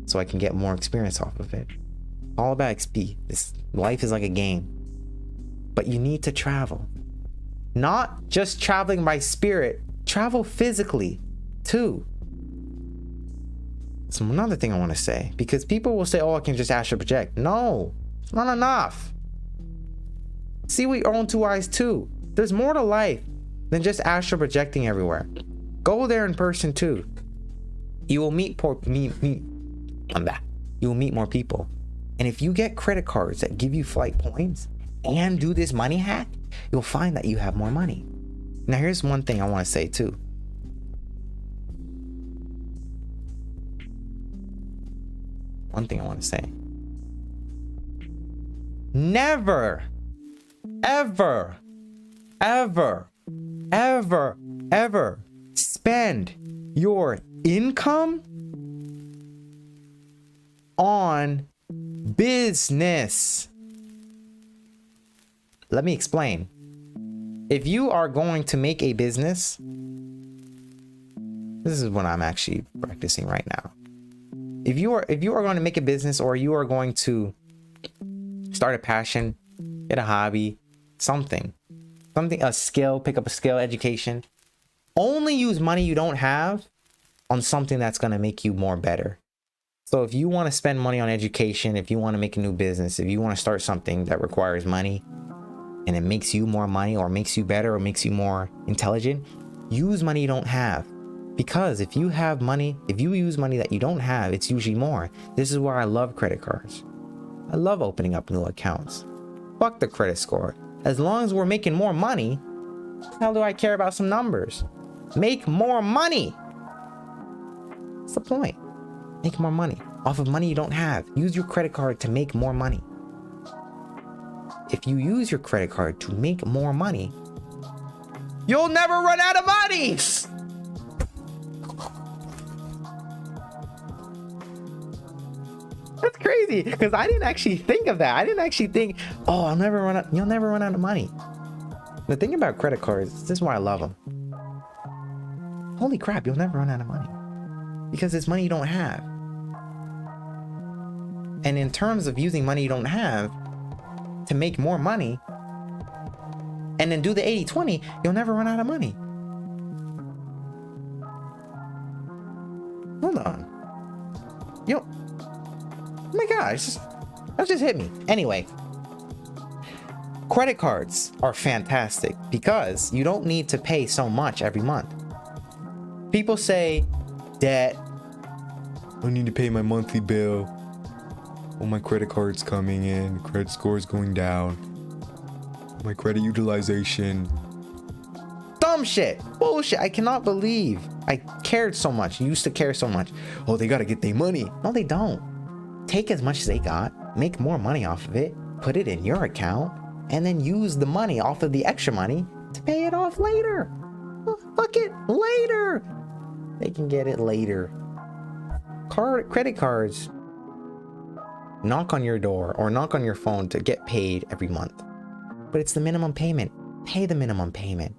[SPEAKER 1] so I can get more experience off of it. All about XP. This life is like a game, but you need to travel. Not just traveling by spirit, travel physically too. So another thing I want to say, because people will say, oh, I can just astral project. No, it's not enough. See with your own two eyes too. There's more to life than just astral projecting everywhere. Go there in person too. You will meet You will meet more people. And if you get credit cards that give you flight points and do this money hack, you'll find that you have more money. Now here's one thing I want to say too. One thing I want to say. Never, ever, ever, ever, ever spend your income on business. Let me explain. If you are going to make a business, this is what I'm actually practicing right now. If you are going to make a business, or you are going to start a passion, get a hobby, a skill, pick up a skill, education, only use money you don't have on something that's going to make you more better. So if you want to spend money on education, if you want to make a new business, if you want to start something that requires money and it makes you more money, or makes you better, or makes you more intelligent, use money you don't have. Because if you have money, if you use money that you don't have, it's usually more. This is why I love credit cards. I love opening up new accounts. Fuck the credit score. As long as we're making more money, how do I care about some numbers? Make more money. What's the point? Make more money off of money you don't have. Use your credit card to make more money. If you use your credit card to make more money, you'll never run out of money. That's crazy, because I didn't actually think of that. I didn't actually think, oh, you'll never run out of money. The thing about credit cards, this is why I love them. Holy crap, you'll never run out of money. Because it's money you don't have. And in terms of using money you don't have to make more money, and then do the 80-20, you'll never run out of money. Hold on. Oh my gosh, that just hit me. Anyway, credit cards are fantastic because you don't need to pay so much every month. People say, debt, I need to pay my monthly bill. Oh, my credit card's coming in, credit score's going down, my credit utilization. Dumb shit, bullshit. I cannot believe I cared so much, used to care so much. Oh, they gotta get their money. No, they don't. Take as much as they got, make more money off of it, put it in your account, and then use the money off of the extra money to pay it off later. Fuck it, later. They can get it later. Credit cards knock on your door or knock on your phone to get paid every month. But it's the minimum payment. Pay the minimum payment.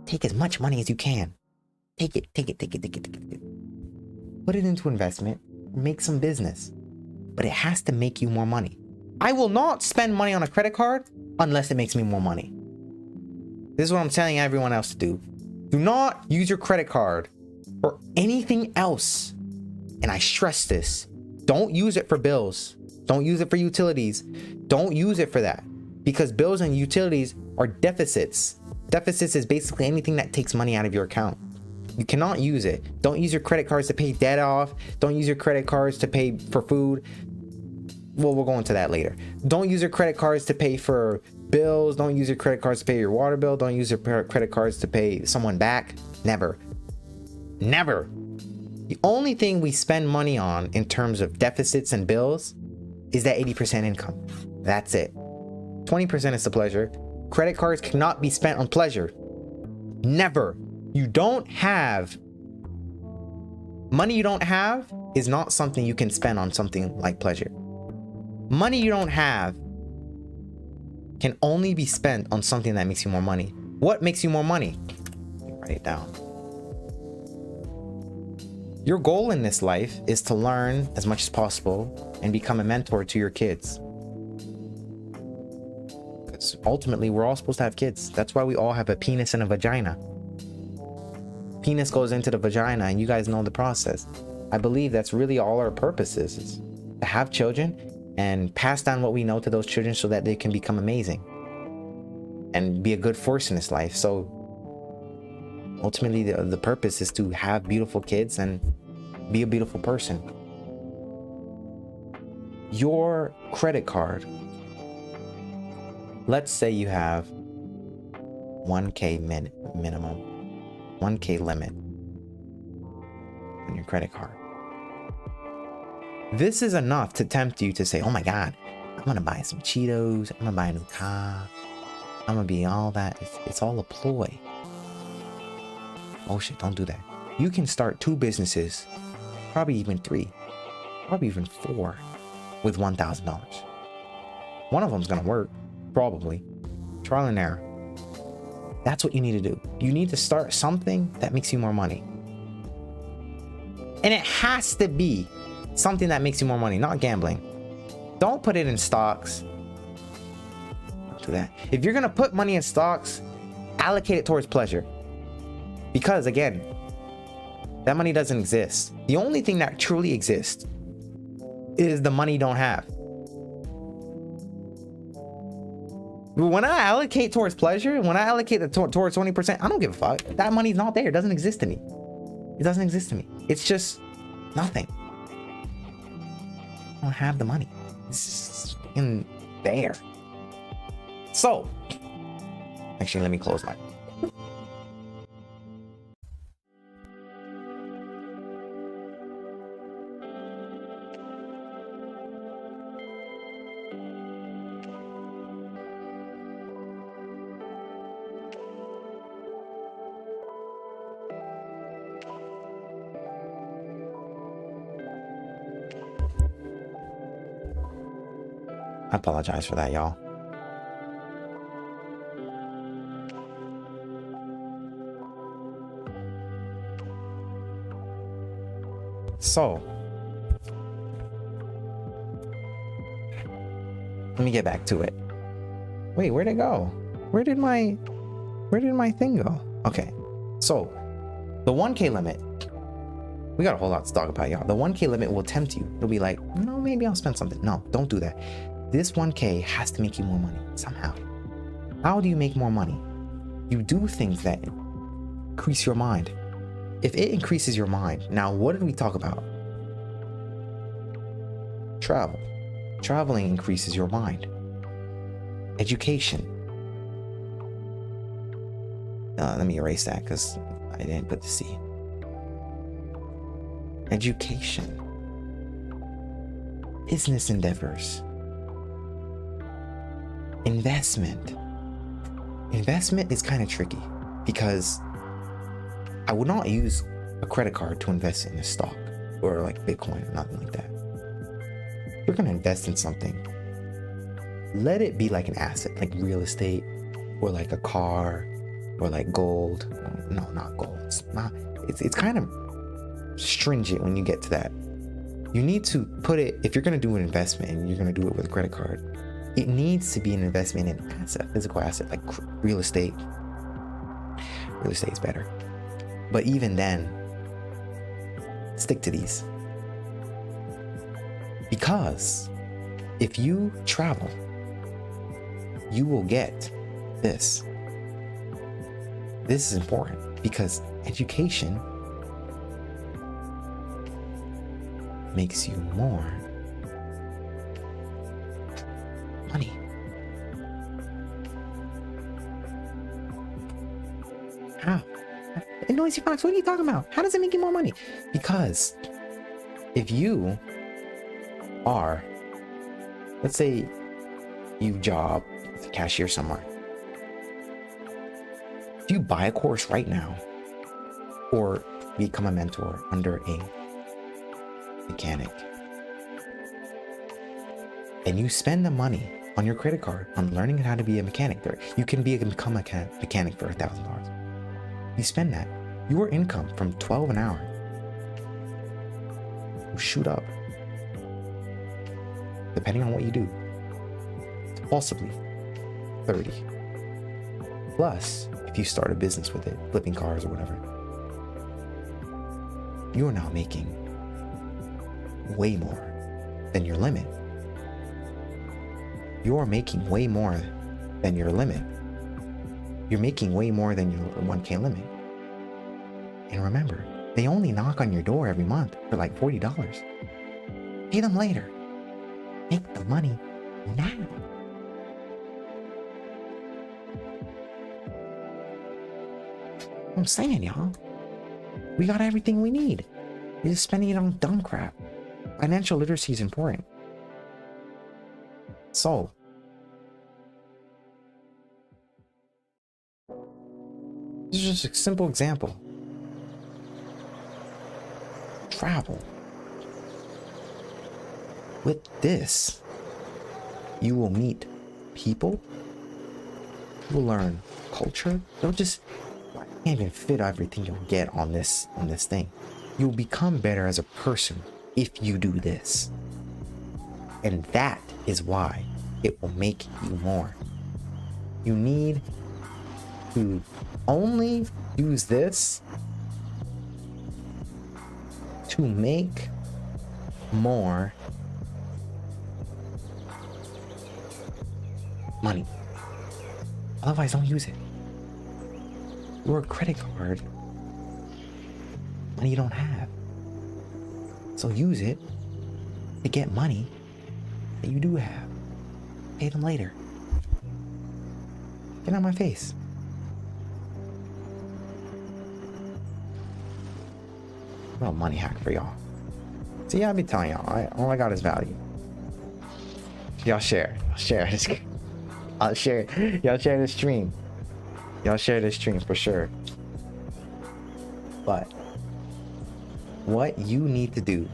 [SPEAKER 1] Take as much money as you can. Take it. Put it into investment, make some business. But it has to make you more money. I will not spend money on a credit card unless it makes me more money. This is what I'm telling everyone else to do. Do not use your credit card for anything else. And I stress this. Don't use it for bills. Don't use it for utilities. Don't use it for that. Because bills and utilities are deficits. Deficits is basically anything that takes money out of your account. You cannot use it. Don't use your credit cards to pay debt off. Don't use your credit cards to pay for food. Well, we'll go into that later. Don't use your credit cards to pay for bills. Don't use your credit cards to pay your water bill. Don't use your credit cards to pay someone back. Never. Never. The only thing we spend money on in terms of deficits and bills is that 80% income. That's it. 20% is the pleasure. Credit cards cannot be spent on pleasure. Never. You don't have money you don't have is not something you can spend on something like pleasure. Money you don't have can only be spent on something that makes you more money. What makes you more money? Write it down. Your goal in this life is to learn as much as possible and become a mentor to your kids. Because ultimately, we're all supposed to have kids. That's why we all have a penis and a vagina. Penis goes into the vagina, and you guys know the process. I believe that's really all our purpose is to have children and pass down what we know to those children so that they can become amazing and be a good force in this life. So ultimately, the purpose is to have beautiful kids and be a beautiful person. Your credit card, let's say you have 1K minimum, 1K limit on your credit card. This is enough to tempt you to say, oh my God, I'm gonna buy some Cheetos, I'm gonna buy a new car, I'm gonna be all that. It's all a ploy. Oh shit, don't do that. You can start 2 businesses, probably even 3, probably even 4 with $1,000. One of them's gonna work, probably. Trial and error. That's what you need to do. You need to start something that makes you more money. And it has to be something that makes you more money, not gambling. Don't put it in stocks. Don't do that. If you're gonna put money in stocks, allocate it towards pleasure. Because again, that money doesn't exist. The only thing that truly exists is the money you don't have. When I allocate towards pleasure, when I allocate it towards 20%, I don't give a fuck. That money's not there. It doesn't exist to me. It doesn't exist to me. It's just nothing. I don't have the money. It's just in there. So, actually, let me close my. I apologize for that, y'all. So, let me get back to it. Wait, where'd it go? Where did my thing go? Okay, so the 1K limit. We got a whole lot to talk about, y'all. The 1K limit will tempt you. It'll be like, no, maybe I'll spend something. No, don't do that. This 1K has to make you more money somehow. How do you make more money? You do things that increase your mind. If it increases your mind, now what did we talk about? Travel. Traveling increases your mind. Education. Let me erase that because I didn't put the C. Education. Business endeavors. Investment. Investment is kind of tricky because I would not use a credit card to invest in a stock or like Bitcoin or nothing like that. If you're going to invest in something, let it be like an asset, like real estate or like a car or like gold. No, not gold. It's kind of stringent when you get to that. You need to put it, if you're going to do an investment and you're going to do it with a credit card, it needs to be an investment in an asset, physical asset, like real estate. Real estate is better. But even then, stick to these. Because if you travel, you will get this. This is important because education makes you more money. How? Noisy Fox, what are you talking about? How does it make you more money? Because if you are, let's say you job as a cashier somewhere. If you buy a course right now or become a mentor under a mechanic and you spend the money on your credit card on learning how to be a mechanic there, you can become a mechanic for $1,000. You spend that, your income from $12 an hour will shoot up, depending on what you do, to possibly 30. Plus, if you start a business with it, flipping cars or whatever, you are now making way more than your limit. You are making way more than your limit. You're making way more than your 1K limit. And remember, they only knock on your door every month for like $40. Pay them later. Make the money now. I'm saying, y'all, we got everything we need. You're just spending it on dumb crap. Financial literacy is important. So, this is just a simple example. Travel. With this, you will meet people. You will learn culture. Don't just can't even fit everything you'll get on this thing. You'll become better as a person if you do this. And that is why it will make you more. You need to only use this to make more money. Otherwise, don't use it. Your credit card, money you don't have. So use it to get money that you do have. Pay them later. Get out of my face. Well, money hack for y'all. See, I be telling y'all, all I got is value. Y'all share this. Y'all share this stream. Y'all share this stream for sure. But what you need to do,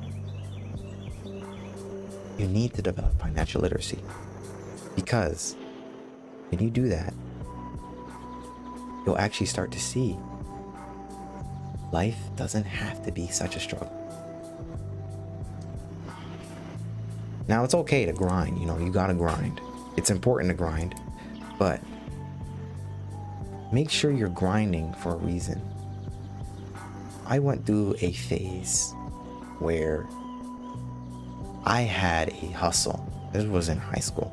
[SPEAKER 1] you need to develop financial literacy. Because when you do that, you'll actually start to see life doesn't have to be such a struggle. Now, it's okay to grind. You gotta grind. It's important to grind, but make sure you're grinding for a reason. I went through a phase where I had a hustle. This was in high school.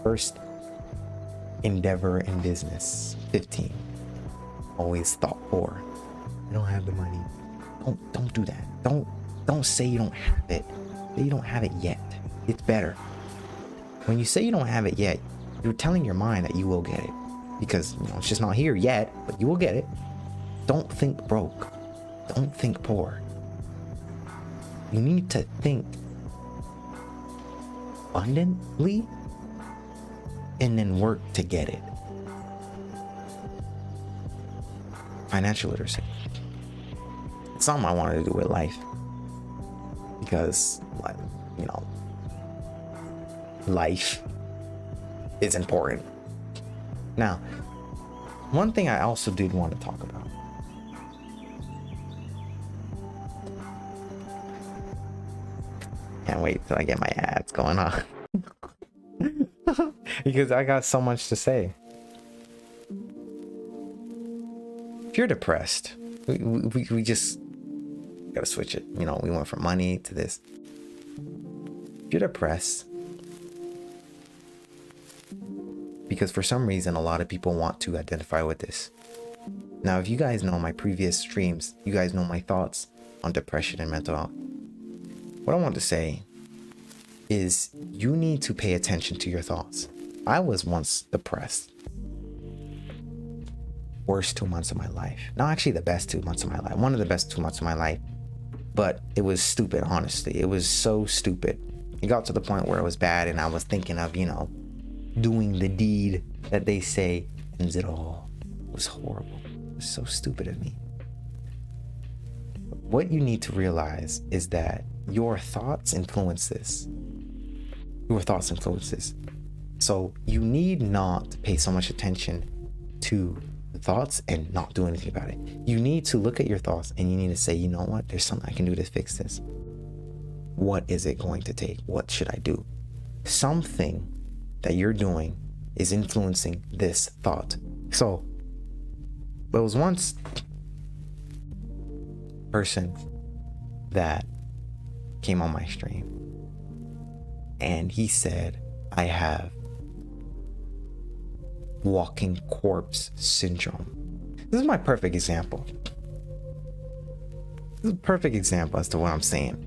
[SPEAKER 1] First endeavor in business, 15. Always thought poor. I don't have the money. Don't do that. Don't say you don't have it. Say you don't have it yet. It's better. When you say you don't have it yet, you're telling your mind that you will get it. Because it's just not here yet, but you will get it. Don't think broke. Don't think poor. You need to think abundantly and then work to get it. Financial literacy. It's something I wanted to do with life. Because, life is important. Now, one thing I also did want to talk about. Can't wait till I get my ads going on. Because I got so much to say. If you're depressed, we just gotta switch it. We went from money to this. If you're depressed, because for some reason a lot of people want to identify with this. Now, if you guys know my previous streams, you guys know my thoughts on depression and mental health. What I want to say is you need to pay attention to your thoughts. I was once depressed. Worst 2 months of my life. Not actually the best 2 months of my life. One of the best 2 months of my life. But it was stupid, honestly. It was so stupid. It got to the point where it was bad and I was thinking of, doing the deed that they say ends it all. It was horrible. It was so stupid of me. What you need to realize is that your thoughts influence this. Your thoughts influence this. So you need not pay so much attention to the thoughts and not do anything about it. You need to look at your thoughts and you need to say, you know what? There's something I can do to fix this. what is it going to take? What should I do? Something that you're doing is influencing this thought. So there was once a person that came on my stream, and he said, I have walking corpse syndrome. This is my perfect example. This is a perfect example as to what I'm saying.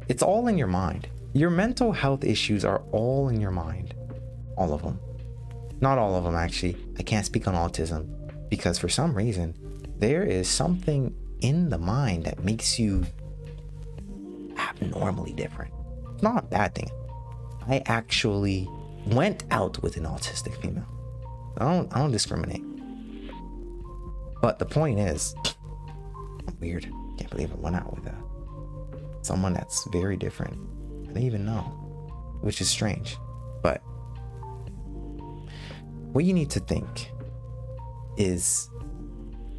[SPEAKER 1] It's all in your mind. Your mental health issues are all in your mind. All of them. Not all of them, actually. I can't speak on autism because for some reason, there is something in the mind that makes you abnormally different. It's not a bad thing. I actually went out with an autistic female. I don't discriminate. But the point is, I'm weird. Can't believe I went out with someone that's very different. I didn't even know, which is strange. But what you need to think is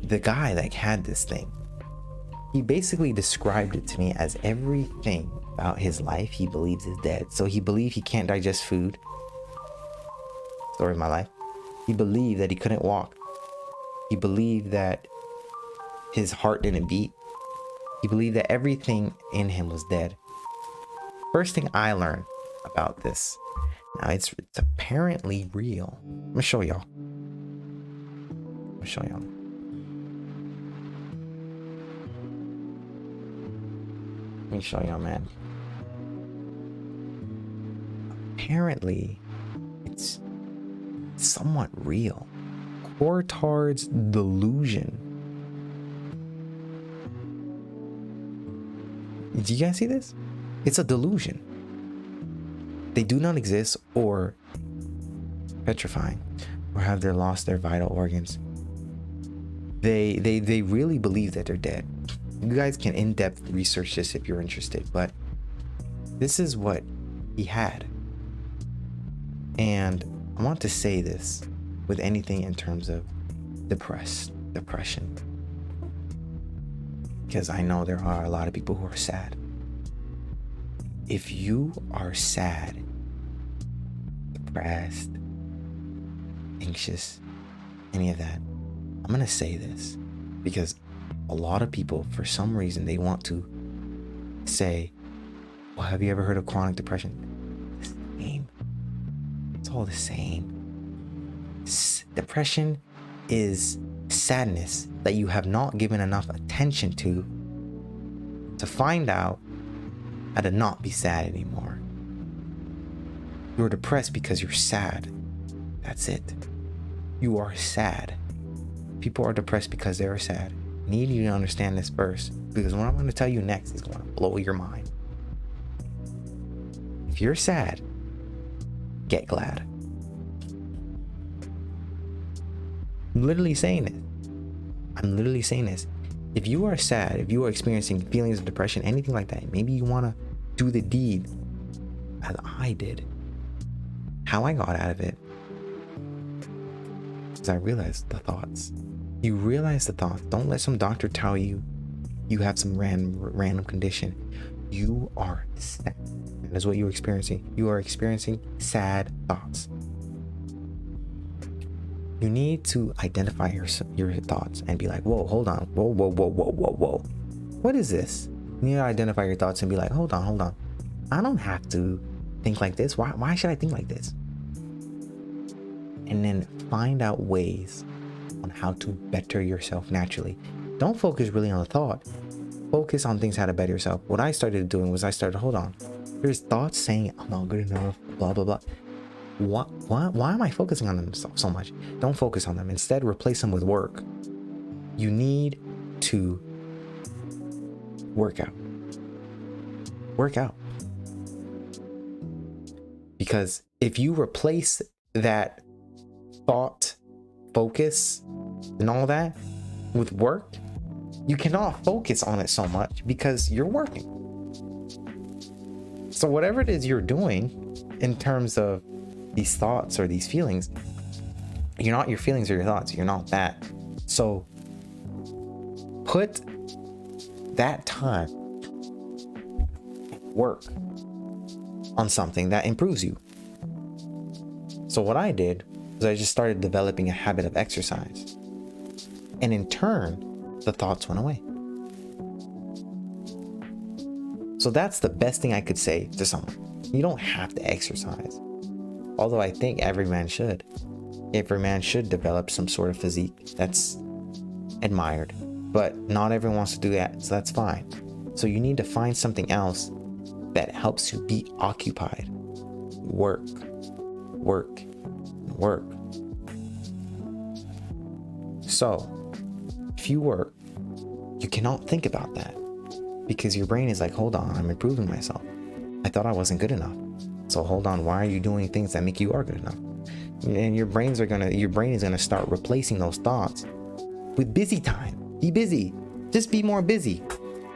[SPEAKER 1] the guy that had this thing, he basically described it to me as everything about his life he believes is dead. So he believed he can't digest food. Story of my life. He believed that he couldn't walk. He believed that his heart didn't beat. He believed that everything in him was dead. First thing I learned about this, now it's apparently real. I'm gonna show y'all. Let me show y'all, man. Apparently, it's somewhat real. Cortard's delusion. Did you guys see this? It's a delusion. They do not exist or petrifying or have lost their vital organs. They really believe that they're dead. You guys can in-depth research this if you're interested, but this is what he had. And I want to say this with anything in terms of depression, because I know there are a lot of people who are sad. If you are sad, depressed, anxious, any of that, I'm gonna say this because a lot of people, for some reason, they want to say, well, have you ever heard of chronic depression? The same. It's all the same. Depression is sadness that you have not given enough attention to find out how to not be sad anymore. You're depressed because you're sad. That's it. You are sad. People are depressed because they are sad. I need you to understand this first, because what I'm going to tell you next is going to blow your mind. If you're sad, get glad. I'm literally saying this. If you are sad, if you are experiencing feelings of depression, anything like that, maybe you want to do the deed as I did. How I got out of it is I realized the thoughts. You realize the thoughts. Don't let some doctor tell you you have some random condition. You are sad. That is what you're experiencing. You are experiencing sad thoughts. You need to identify your thoughts and be like, whoa, hold on. Whoa. What is this? You need to identify your thoughts and be like, hold on. I don't have to think like this. Why should I think like this? And then find out ways on how to better yourself naturally. Don't focus really on the thought. Focus on things how to better yourself. What I started doing was hold on. There's thoughts saying I'm not good enough, blah, blah, blah. Why am I focusing on them so much? Don't focus on them. Instead, replace them with work. You need to work out. Because if you replace that thought, focus, and all that with work, you cannot focus on it so much because you're working. So whatever it is you're doing in terms of these thoughts or these feelings, you're not your feelings or your thoughts. You're not that. So put that time work on something that improves you. So what I did was I just started developing a habit of exercise. And in turn, the thoughts went away. So that's the best thing I could say to someone. You don't have to exercise. Although I think every man should. Every man should develop some sort of physique that's admired. But not everyone wants to do that, so that's fine. So you need to find something else that helps you be occupied. Work, work, work. So, if you work, you cannot think about that because your brain is like, hold on, I'm improving myself. I thought I wasn't good enough. So hold on, why are you doing things that make you are good enough? And your brain is gonna start replacing those thoughts with busy time. Be busy. Just be more busy.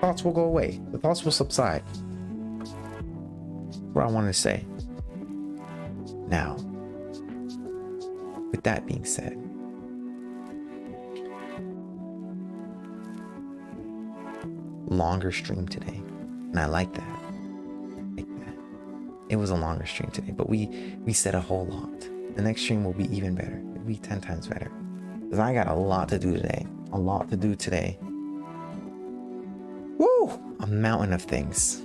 [SPEAKER 1] Thoughts will go away. The thoughts will subside. What I wanted to say. Now, with that being said, longer stream today, and I like that. It was a longer stream today, but we said a whole lot. The next stream will be even better. It'll be 10 times better. Because I got a lot to do today. A lot to do today. Woo! A mountain of things.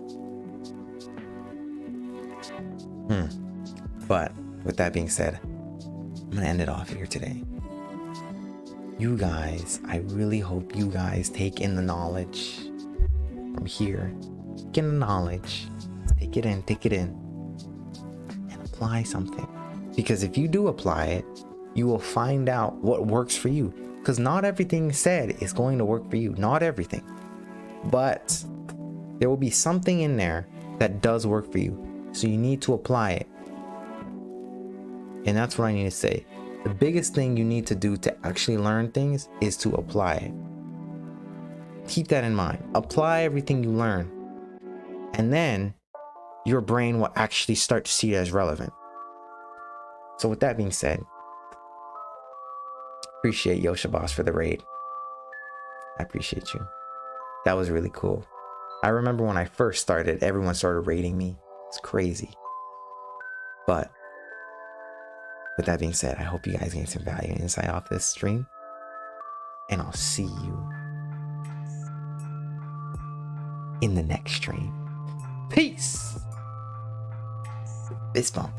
[SPEAKER 1] But with that being said, I'm gonna end it off here today. You guys, I really hope you guys take in the knowledge from here. Take in the knowledge. Take it in. And apply something. Because if you do apply it, you will find out what works for you. Because not everything said is going to work for you. Not everything. But there will be something in there that does work for you. So you need to apply it. And that's what I need to say. The biggest thing you need to do to actually learn things is to apply it. Keep that in mind. Apply everything you learn. And then your brain will actually start to see it as relevant. So with that being said, appreciate Yoshabas for the raid. I appreciate you. That was really cool. I remember when I first started, everyone started raiding me. It's crazy. But with that being said, I hope you guys gain some value and insight off this stream. And I'll see you in the next stream. Peace. Fist bump.